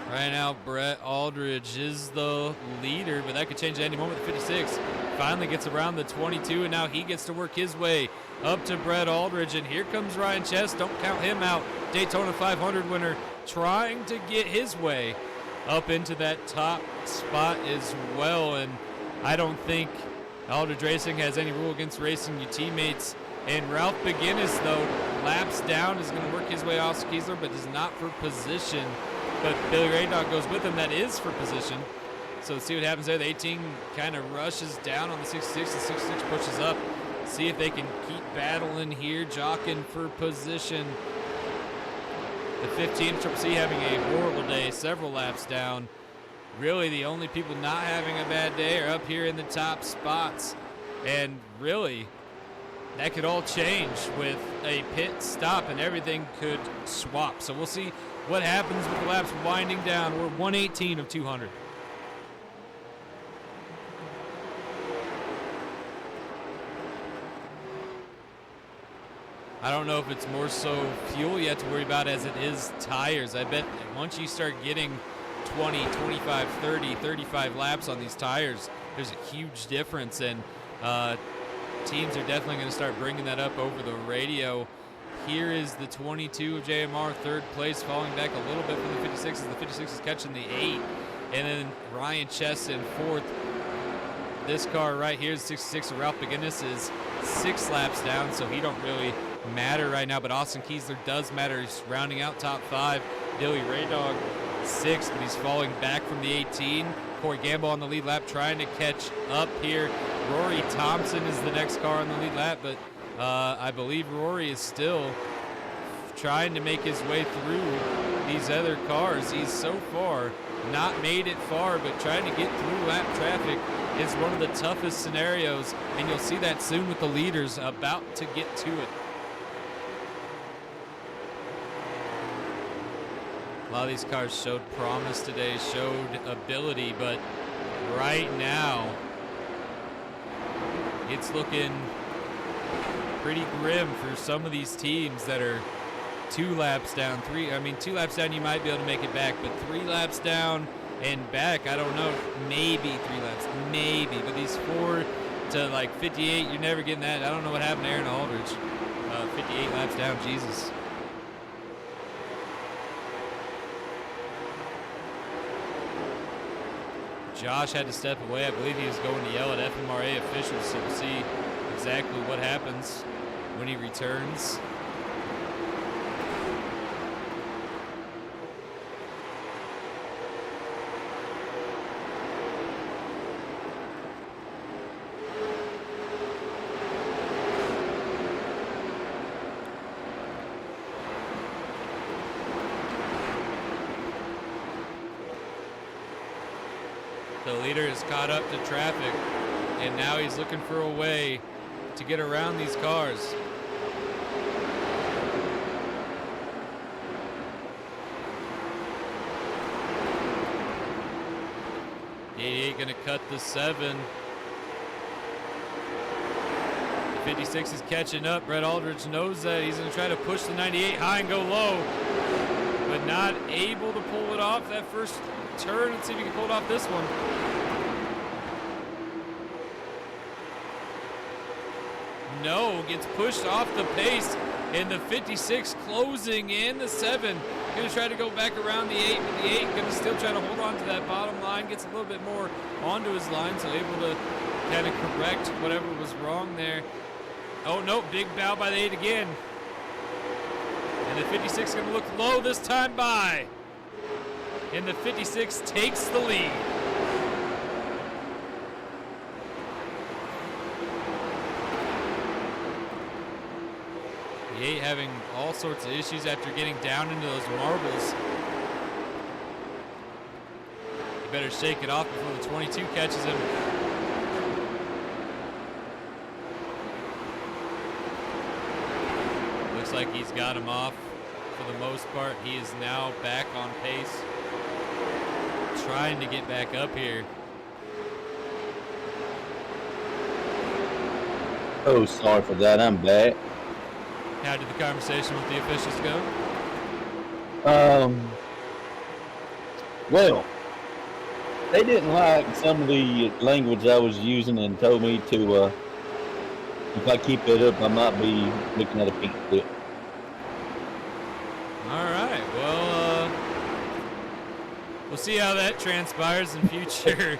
Right now, Brett Aldridge is the leader, but that could change at any moment. The 56 finally gets around the 22, and now he gets to work his way up to Brett Aldridge. And here comes Ryan Chess. Don't count him out. Daytona 500 winner trying to get his way up into that top spot as well. And I don't think Aldridge Racing has any rule against racing your teammates. And Ralph McGinnis, though, laps down, is going to work his way off Kiesler, but is not for position. But Billy Raydog goes with him. That is for position. So let's see what happens there. The 18 kind of rushes down on the 66. The 66 pushes up. See if they can keep battling here, jockeying for position. The 15 Triple C having a horrible day, several laps down. Really, the only people not having a bad day are up here in the top spots. And really, that could all change with a pit stop, and everything could swap. So we'll see what happens with the laps winding down. We're 118 of 200. I don't know if it's more so fuel you have to worry about as it is tires. I bet once you start getting 20, 25, 30, 35 laps on these tires, there's a huge difference, and teams are definitely going to start bringing that up over the radio. Here is the 22 of JMR, 3rd place, falling back a little bit from the 56. The 56 is catching the 8. And then Ryan Chess in 4th. This car right here is 66 of Ralph McGinnis is 6 laps down, so he don't really matter right now. But Austin Kiesler does matter. He's rounding out top 5. Billy Raydog 6th, but he's falling back from the 18. Corey Gamble on the lead lap trying to catch up here. Rory Thompson is the next car on the lead lap, but I believe Rory is still trying to make his way through these other cars. He's so far not made it far, but trying to get through lap traffic is one of the toughest scenarios, and you'll see that soon with the leaders about to get to it. A lot of these cars showed promise today, showed ability, but right now it's looking pretty grim for some of these teams that are 2 laps down, 3. I mean, 2 laps down you might be able to make it back, but 3 laps down and back, I don't know, maybe 3 laps, maybe. But these 4 to like 58, you're never getting that. I don't know what happened to Aaron Aldridge. 58 laps down, Jesus. Josh had to step away. I believe he was going to yell at FMRA officials, so we'll see exactly what happens when he returns. The leader is caught up to traffic, and now he's looking for a way to get around these cars. The 88 gonna cut the 7. The 56 is catching up. Brett Aldridge knows that. He's gonna try to push the 98 high and go low, but not able to pull it off that first turn. Let's see if he can pull it off this one. No, gets pushed off the pace. in the 56 closing in the 7. Going to try to go back around the 8, but the 8 going to still try to hold on to that bottom line. Gets a little bit more onto his line, so able to kind of correct whatever was wrong there. Oh, no, big bow by the 8 again. And the 56 going to look low this time by. And the 56 takes the lead. The 8 having all sorts of issues after getting down into those marbles. He better shake it off before the 22 catches him. Looks like he's got him off for the most part. He is now back on pace, trying to get back up here. Oh, sorry for that. I'm back. How did the conversation with the officials go? Well, they didn't like some of the language I was using and told me to, if I keep it up, I might be looking at a pink slip. All right. Well, we'll see how that transpires in future.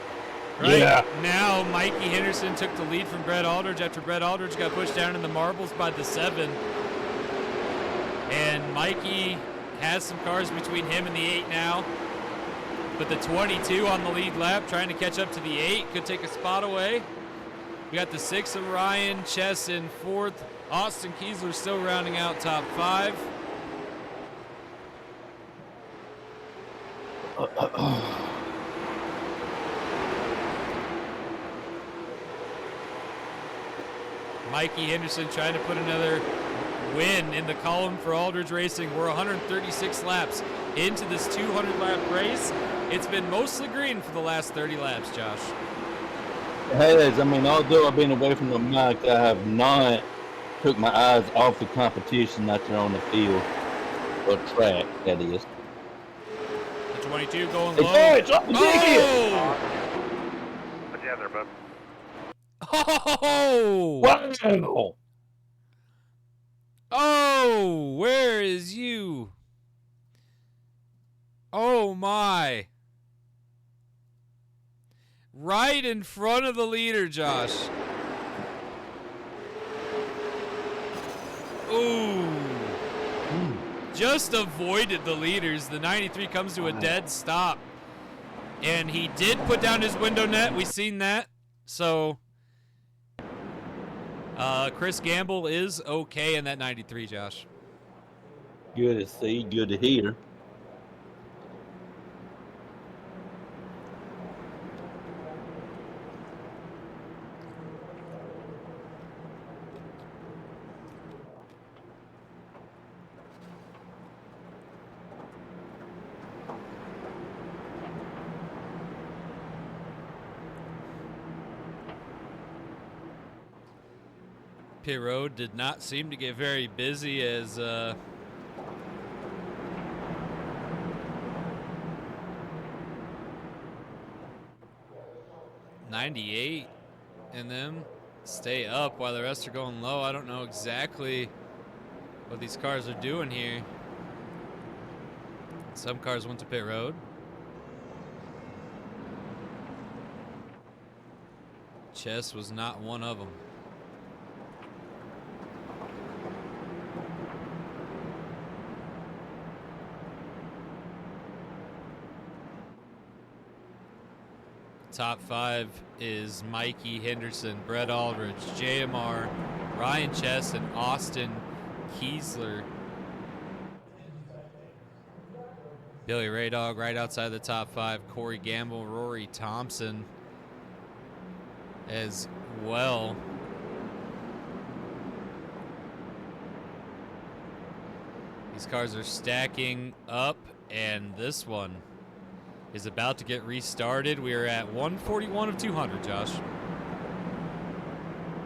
Right Yeah. now, Mikey Henderson took the lead from Brett Aldridge after Brett Aldridge got pushed down in the marbles by the 7. And Mikey has some cars between him and the 8 now. But the 22 on the lead lap trying to catch up to the 8 could take a spot away. We got the 6 of Ryan Chess in 4th. Austin Kiesler still rounding out top 5. Mikey Henderson trying to put another win in the column for Aldridge Racing. We're 136 laps into this 200-lap race. It's been mostly green for the last 30 laps, Josh. It has. I mean, although I've been away from the mic, I have not took my eyes off the competition out there on the field or track, that is. The 22 going Hey, low. George, up the big hit! Put you out there, bub. Oh! Wow! Oh, where is you? Oh, my. Right in front of the leader, Josh. Ooh. Just avoided the leaders. The 93 comes to a dead stop. And he did put down his window net. We've seen that. So, Chris Gamble is okay in that 93, Josh. Good to see, good to hear. Pit road did not seem to get very busy as 98 and them stay up while the rest are going low. I don't know exactly what these cars are doing here. Some cars went to pit road. Chess was not one of them. Top 5 is Mikey Henderson, Brett Aldridge, JMR, Ryan Chess, and Austin Kiesler. Billy Raydog right outside the top 5. Corey Gamble, Rory Thompson as well. These cars are stacking up, and this one is about to get restarted. We are at 141 of 200, Josh.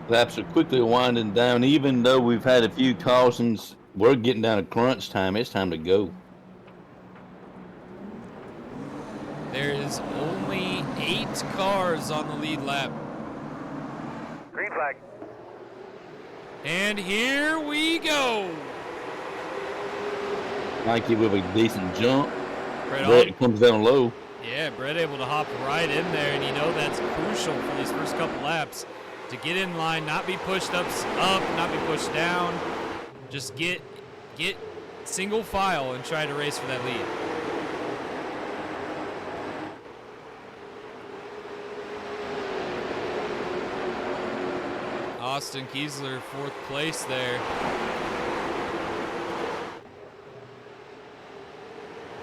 Laps are quickly winding down. Even though we've had a few cautions, we're getting down to crunch time. It's time to go. There is only 8 cars on the lead lap. Green flag. And here we go. Mikey with a decent jump. Brett Brett comes down low. Yeah, Brett able to hop right in there, and you know that's crucial for these first couple laps to get in line, not be pushed up, not be pushed down. Just get single file and try to race for that lead. Austin Kiesler, 4th place there.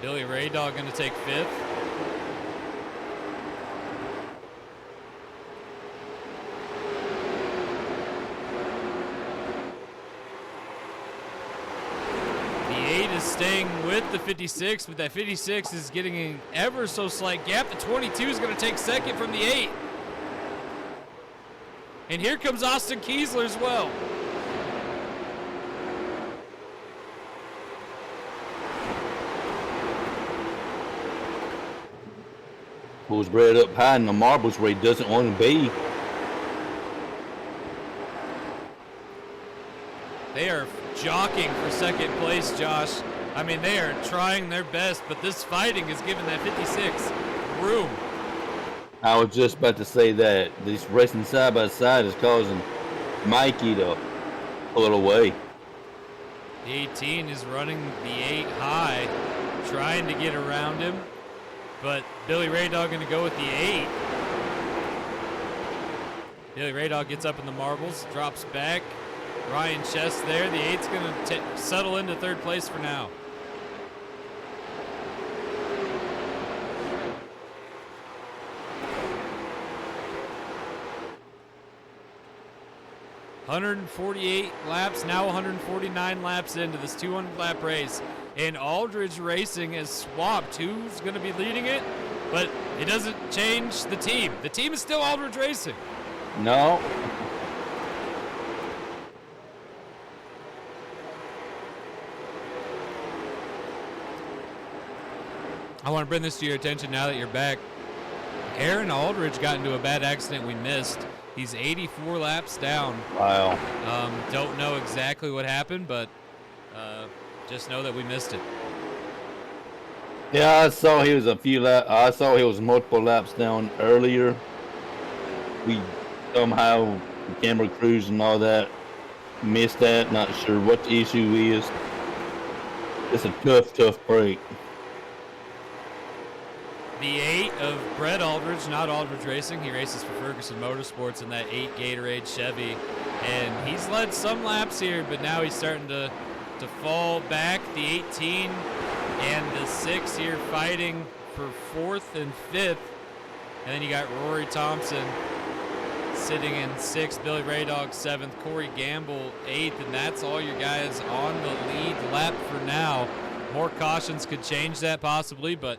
Billy Raydog going to take 5th. The 8 is staying with the 56, but that 56 is getting an ever so slight gap. The 22 is going to take 2nd from the 8. And here comes Austin Kiesler as well. Pulls Brett up high in the marbles where he doesn't want to be. They are jockeying for 2nd place, Josh. I mean, they are trying their best, but this fighting is giving that 56 room. I was just about to say that. This racing side by side is causing Mikey to pull away. The 18 is running the 8 high, trying to get around him. But Billy Raydog going to go with the 8. Billy Raydog gets up in the marbles, drops back. Ryan Chess there. The 8's going to settle into 3rd place for now. ...148 laps, now 149 laps into this 200-lap race. And Aldridge Racing has swapped who's going to be leading it, but it doesn't change the team. The team is still Aldridge Racing. No. I want to bring this to your attention now that you're back. Aaron Aldridge got into a bad accident we missed. He's 84 laps down. Wow. Don't know exactly what happened, but just know that we missed it. Yeah, I saw he was a few laps. I saw he was multiple laps down earlier. We somehow, the camera crews and all that, missed that. Not sure what the issue is. It's a tough break. The 8 of Brett Aldridge, not Aldridge Racing. He races for Ferguson Motorsports in that 8 Gatorade Chevy. And he's led some laps here, but now he's starting to fall back. The 18 and the 6 here fighting for 4th and 5th. And then you got Rory Thompson sitting in 6th, Billy Raydog 7th, Corey Gamble 8th, and that's all your guys on the lead lap for now. More cautions could change that possibly, but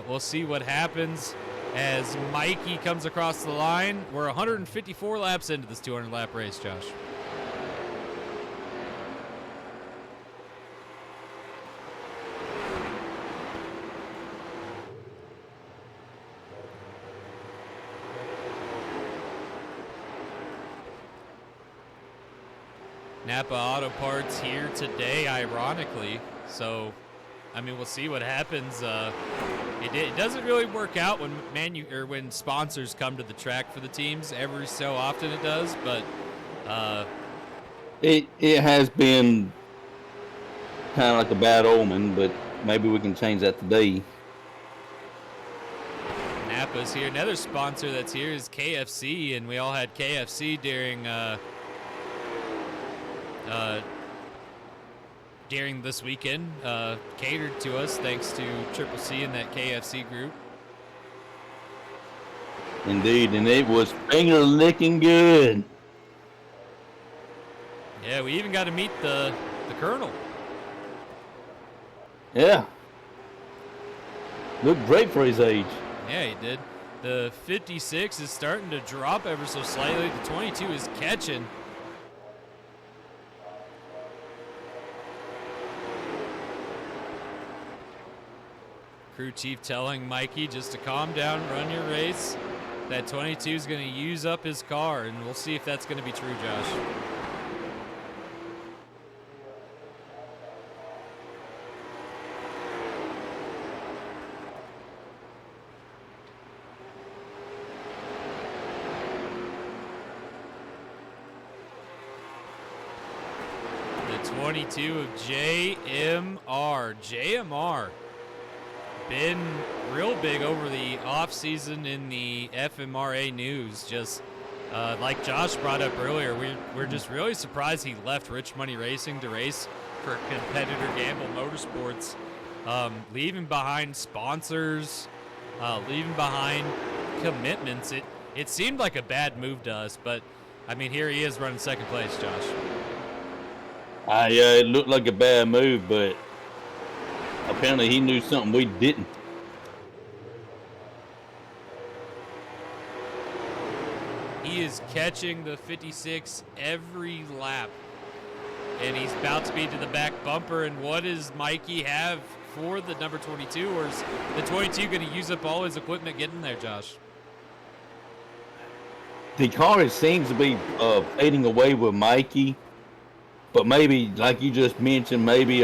we'll see what happens as Mikey comes across the line. We're 154 laps into this 200-lap race, Josh. Napa Auto Parts here today, ironically. So, I mean, we'll see what happens. It doesn't really work out when when sponsors come to the track for the teams. Every so often it does, but it has been kind of like a bad omen. But maybe we can change that today. Napa's here. Another sponsor that's here is KFC, and we all had KFC during this weekend, catered to us thanks to Triple C and that KFC group. Indeed, and it was finger licking good. Yeah, we even got to meet the Colonel. Yeah. Looked great for his age. Yeah, he did. The 56 is starting to drop ever so slightly. The 22 is catching. Crew chief telling Mikey just to calm down, run your race. That 22 is going to use up his car, and we'll see if that's going to be true, Josh. 22 of G.A.M.E. G.A.M.E. been real big over the offseason in the FMRA news. Just like Josh brought up earlier, we're just really surprised he left Rich Money Racing to race for competitor Gamble Motorsports, leaving behind sponsors, leaving behind commitments. It seemed like a bad move to us, but I mean, here he is running second place, Josh. Yeah, it looked like a bad move, but apparently he knew something we didn't. He is catching the 56 every lap, and he's about to be to the back bumper. And what does Mikey have for the number 22, or is the 22 going to use up all his equipment getting there, Josh? The car seems to be fading away with Mikey, but maybe, like you just mentioned, maybe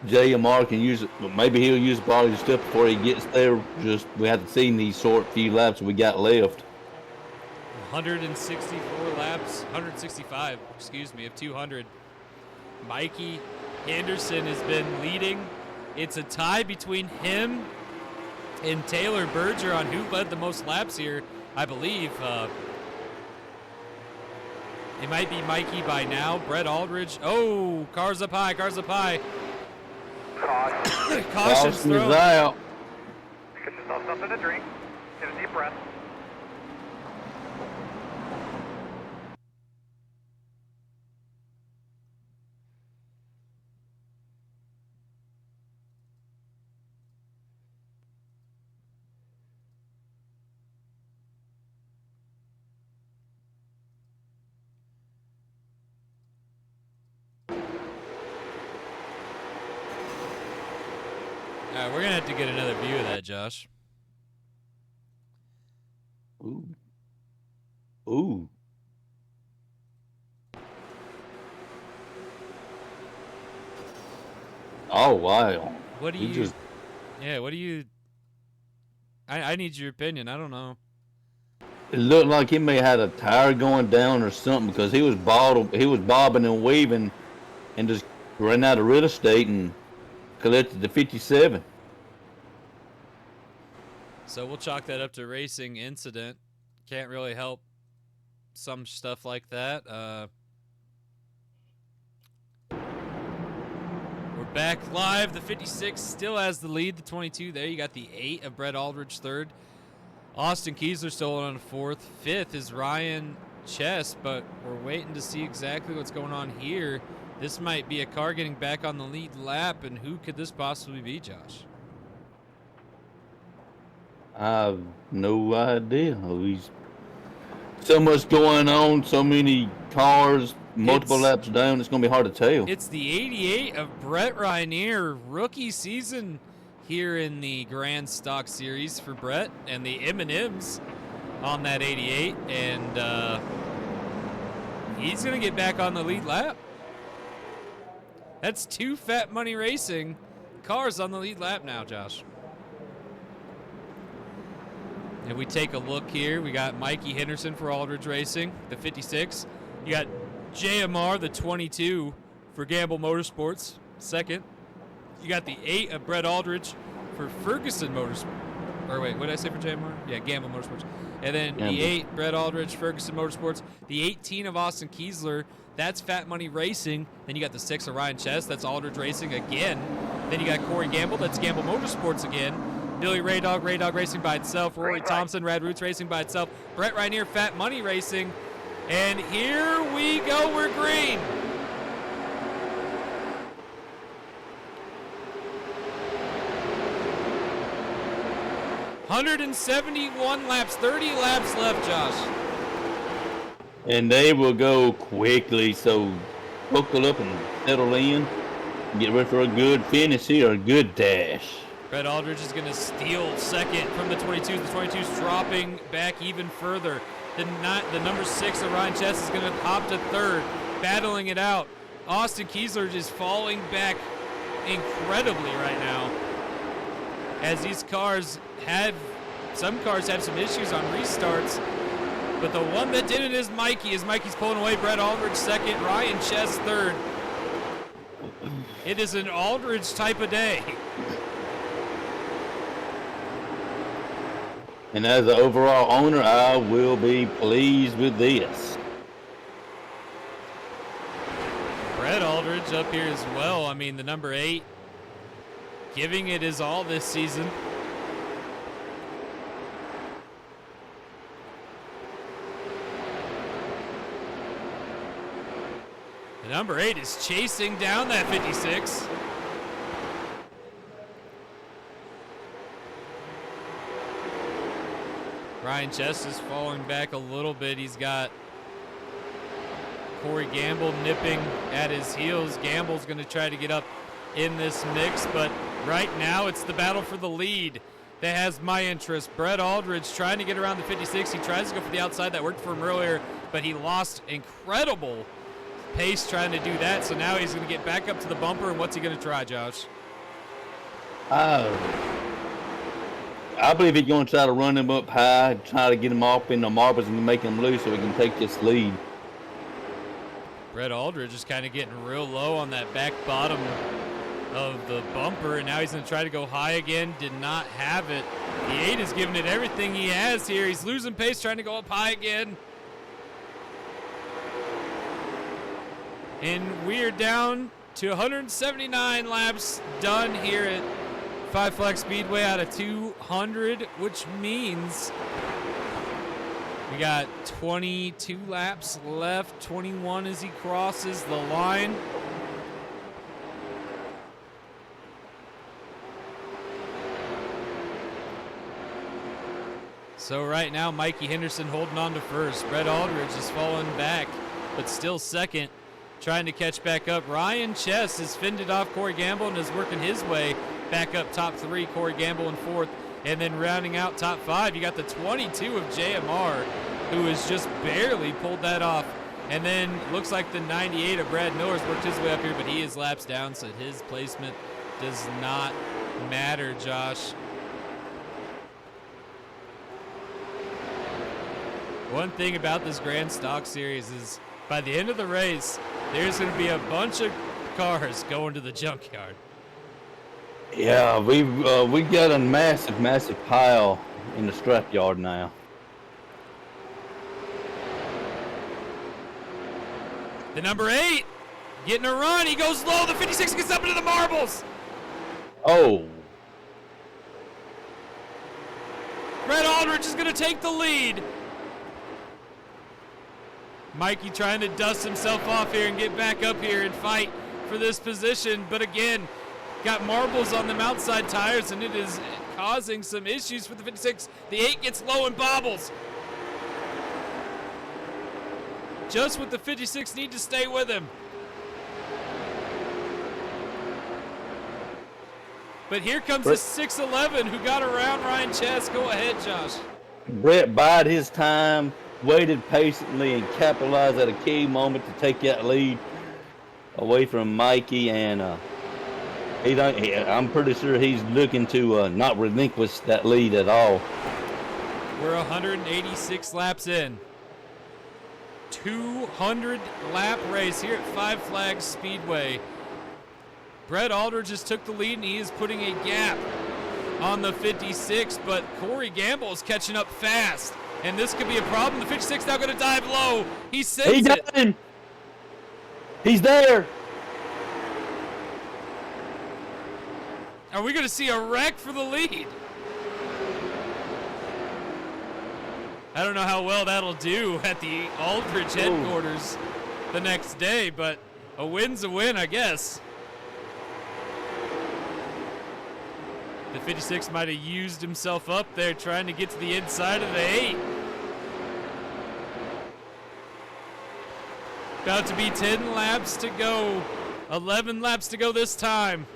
J.M.R. can use it. Maybe he'll use all his stuff before he gets there. Just we have to see in these short few laps we got left. 165, excuse me, of 200. Mikey Henderson has been leading. It's a tie between him and Taylor Berger on who led the most laps here, I believe. It might be Mikey by now. Brett Aldridge. Oh, cars up high, cars up high. Caution's thrown. Out. Get yourself something to drink. Get a deep breath. All right, we're going to have to get another view of that, Josh. Ooh. Ooh. Oh, wow. What do you... Yeah, what do you... I need your opinion. I don't know. It looked like he may have had a tire going down or something, because he was bobbing and weaving and just ran out of real estate and collected the 57. So we'll chalk that up to racing incident. Can't really help some stuff like that. We're back live. The 56 still has the lead. The 22 there. You got the 8 of Brett Aldridge third. Austin Kiesler still on fourth. Fifth is Ryan Chess, but we're waiting to see exactly what's going on here. This might be a car getting back on the lead lap, and who could this possibly be, Josh? I have no idea. He's so much going on, so many cars, multiple laps down. It's going to be hard to tell. It's the 88 of Brett Rainier, rookie season here in the Grand Stock Series for Brett, and the M&Ms on that 88, and he's going to get back on the lead lap. That's 2 Fat Money Racing cars on the lead lap now, Josh. And we take a look here. We got Mikey Henderson for Aldridge Racing, the 56. You got J.M.R., the 22 for Gamble Motorsports, second. You got the 8 of Brett Aldridge for Ferguson Motorsports. Or wait, what did I say for J.M.R.? Yeah, Gamble Motorsports. And then the 8, Brett Aldridge, Ferguson Motorsports. The 18 of Austin Kiesler, that's Fat Money Racing. Then you got the 6 of Ryan Chess, that's Aldridge Racing again. Then you got Corey Gamble, that's Gamble Motorsports again. Billy Ray Dog Racing by itself. Rory Thompson, Rad Roots Racing by itself. Brett Rainier, Fat Money Racing. And here we go, we're green. $171 laps, 30 laps left, Josh. And they will go quickly, so buckle up and settle in. Get ready for a good finish here, a good dash. Brett Aldridge is going to steal second from the 22s. The 22's dropping back even further. The number 6 of Ryan Chess is going to hop to third, battling it out. Austin Kiesler is falling back incredibly right now, as these cars some cars have some issues on restarts. But the one that didn't is Mikey, as Mikey's pulling away. Brett Aldridge second, Ryan Chess third. It is an Aldridge type of day. And as the overall owner, I will be pleased with this. Brett Aldridge up here as well. I mean, the number 8 giving it his all this season. The number 8 is chasing down that 56. Ryan Chess is falling back a little bit. He's got Corey Gamble nipping at his heels. Gamble's going to try to get up in this mix, but right now it's the battle for the lead that has my interest. Brett Aldridge trying to get around the 56. He tries to go for the outside. That worked for him earlier, but he lost incredible pace trying to do that. So now he's going to get back up to the bumper, and what's he going to try, Josh? I believe he's going to try to run him up high, try to get him off in the marbles and make him loose so he can take this lead. Brett Aldridge is kind of getting real low on that back bottom of the bumper, and now he's going to try to go high again. Did not have it. The 8 is giving it everything he has here. He's losing pace, trying to go up high again. And we are down to 179 laps done here at Five Flag Speedway out of 200, which means we got 22 laps left, 21 as he crosses the line. So right now, Mikey Henderson holding on to first. Brett Aldridge is falling back, but still second, trying to catch back up. Ryan Chess has fended off Corey Gamble and is working his way back up top 3. Corey Gamble in 4th. And then rounding out top 5, you got the 22 of G.A.M.E, who has just barely pulled that off. And then looks like the 98 of Brad Miller's worked his way up here, but he is laps down, so his placement does not matter, Josh. One thing about this Grand Stock Series is by the end of the race, there's going to be a bunch of cars going to the junkyard. Yeah, we've got a massive pile in the scrapyard now. The number 8 getting a run. He goes low. The 56 gets up into the marbles. Oh. Brett Aldridge is going to take the lead. Mikey trying to dust himself off here and get back up here and fight for this position. But again, got marbles on them outside tires, and it is causing some issues for the 56. The 8 gets low and bobbles. Just what the 56 need to stay with him. But here comes the 6'11" who got around Ryan Chess. Go ahead, Josh. Brett bided his time, waited patiently, and capitalized at a key moment to take that lead away from Mikey. And I'm pretty sure he's looking to not relinquish that lead at all. We're 186 laps in. 200 lap race here at Five Flags Speedway. Brett Aldridge just took the lead, and he is putting a gap on the 56, but Corey Gamble is catching up fast, and this could be a problem. The 56 now going to dive low. He sends it. Him. He's there. Are we going to see a wreck for the lead? I don't know how well that'll do at the Aldridge headquarters the next day, but a win's a win, I guess. The 56 might have used himself up there trying to get to the inside of the 8. About to be 10 laps to go. 11 laps to go this time.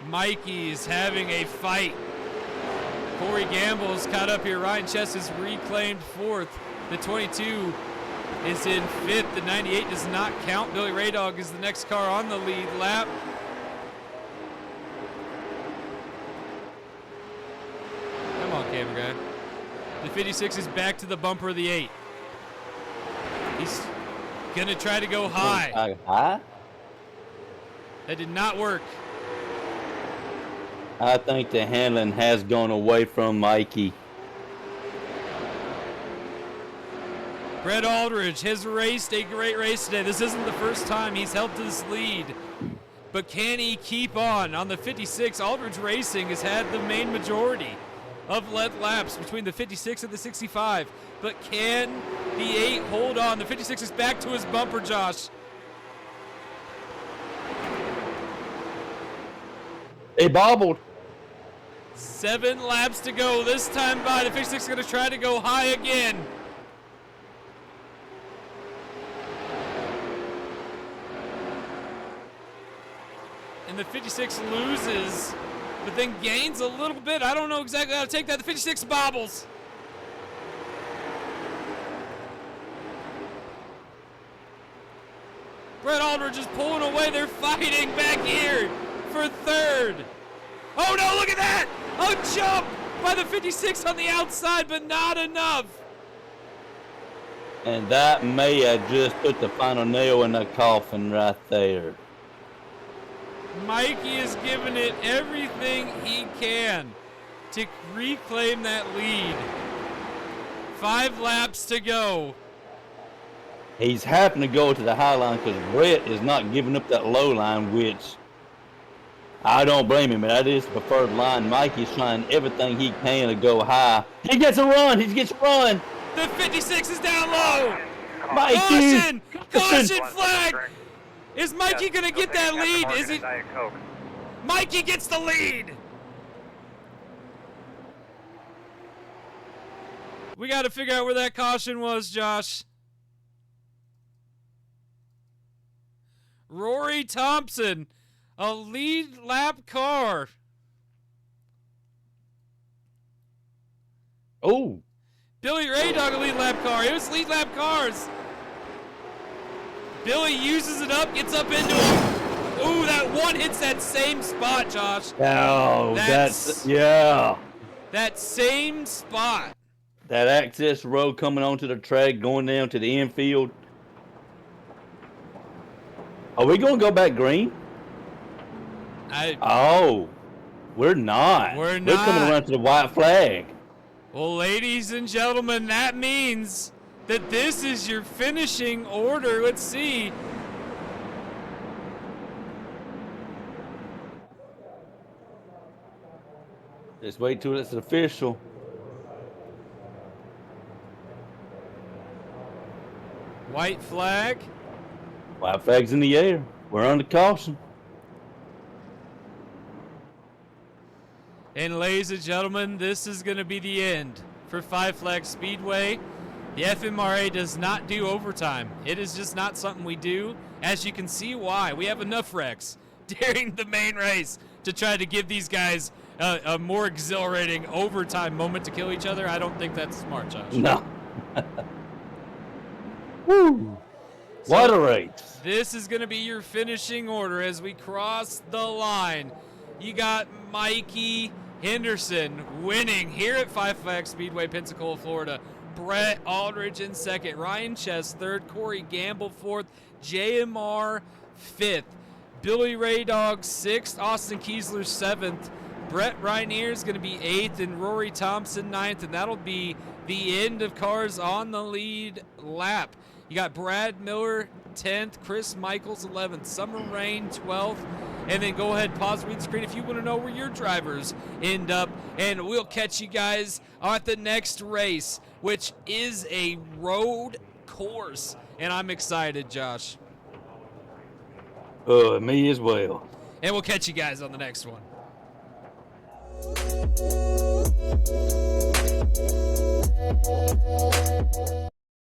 Mikey's having a fight. Corey Gamble's caught up here. Ryan Chess is reclaimed 4th. The 22 is in 5th. The 98 does not count. Billy Raydog is the next car on the lead lap. Okay. The 56 is back to the bumper of the 8. He's going to try to go high. High? That did not work. I think the handling has gone away from Mikey. Brett Aldridge has raced a great race today. This isn't the first time he's held to this lead. But can he keep on? On the 56, Aldridge Racing has had the main majority of led laps between the 56 and the 65. But can the 8 hold on? The 56 is back to his bumper, Josh. He bobbled. 7 laps to go. This time by, the 56 is going to try to go high again. And the 56 loses, but then gains a little bit. I don't know exactly how to take that. The 56 bobbles. Brett Aldridge is pulling away. They're fighting back here for third. Oh no, look at that! A jump by the 56 on the outside, but not enough. And that may have just put the final nail in the coffin right there. Mikey is giving it everything he can to reclaim that lead. 5 laps to go. He's having to go to the high line because Brett is not giving up that low line, which I don't blame him. That is the preferred line. Mikey's trying everything he can to go high. He gets a run. He gets a run. The 56 is down low. Mikey. Caution! Caution flag! Is Mikey going to get that lead? Is he? Mikey gets the lead. We got to figure out where that caution was, Josh. Rory Thompson, a lead lap car. Oh. Billy Ray Dog, a lead lap car. It was lead lap cars. Billy uses it up, gets up into him. Ooh, that one hits that same spot, Josh. Oh, that's yeah. That same spot. That access road coming onto the track, going down to the infield. Are we going to go back green? Oh, we're not. We're not. We're coming around to the white flag. Well, ladies and gentlemen, that means that this is your finishing order. Let's see. Just wait till it's official. White flag. White flag's in the air. We're under caution. And ladies and gentlemen, this is going to be the end for Five Flag Speedway. The FMRA does not do overtime. It is just not something we do. As you can see why. We have enough wrecks during the main race to try to give these guys a more exhilarating overtime moment to kill each other. I don't think that's smart, Josh. No. Woo. What a race. This is going to be your finishing order as we cross the line. You got Mikey Henderson winning here at Five Flag Speedway, Pensacola, Florida. Brett Aldridge in second. Ryan Chess third. Corey Gamble fourth. J.M.R. fifth. Billy Ray Dog sixth. Austin Kiesler seventh. Brett Reinier is going to be eighth. And Rory Thompson ninth. And that'll be the end of cars on the lead lap. You got Brad Miller 10th. Chris Michaels 11th. Summer Rain 12th. And then go ahead, pause, read the screen if you want to know where your drivers end up. And we'll catch you guys at the next race, which is a road course. And I'm excited, Josh. Me as well. And we'll catch you guys on the next one.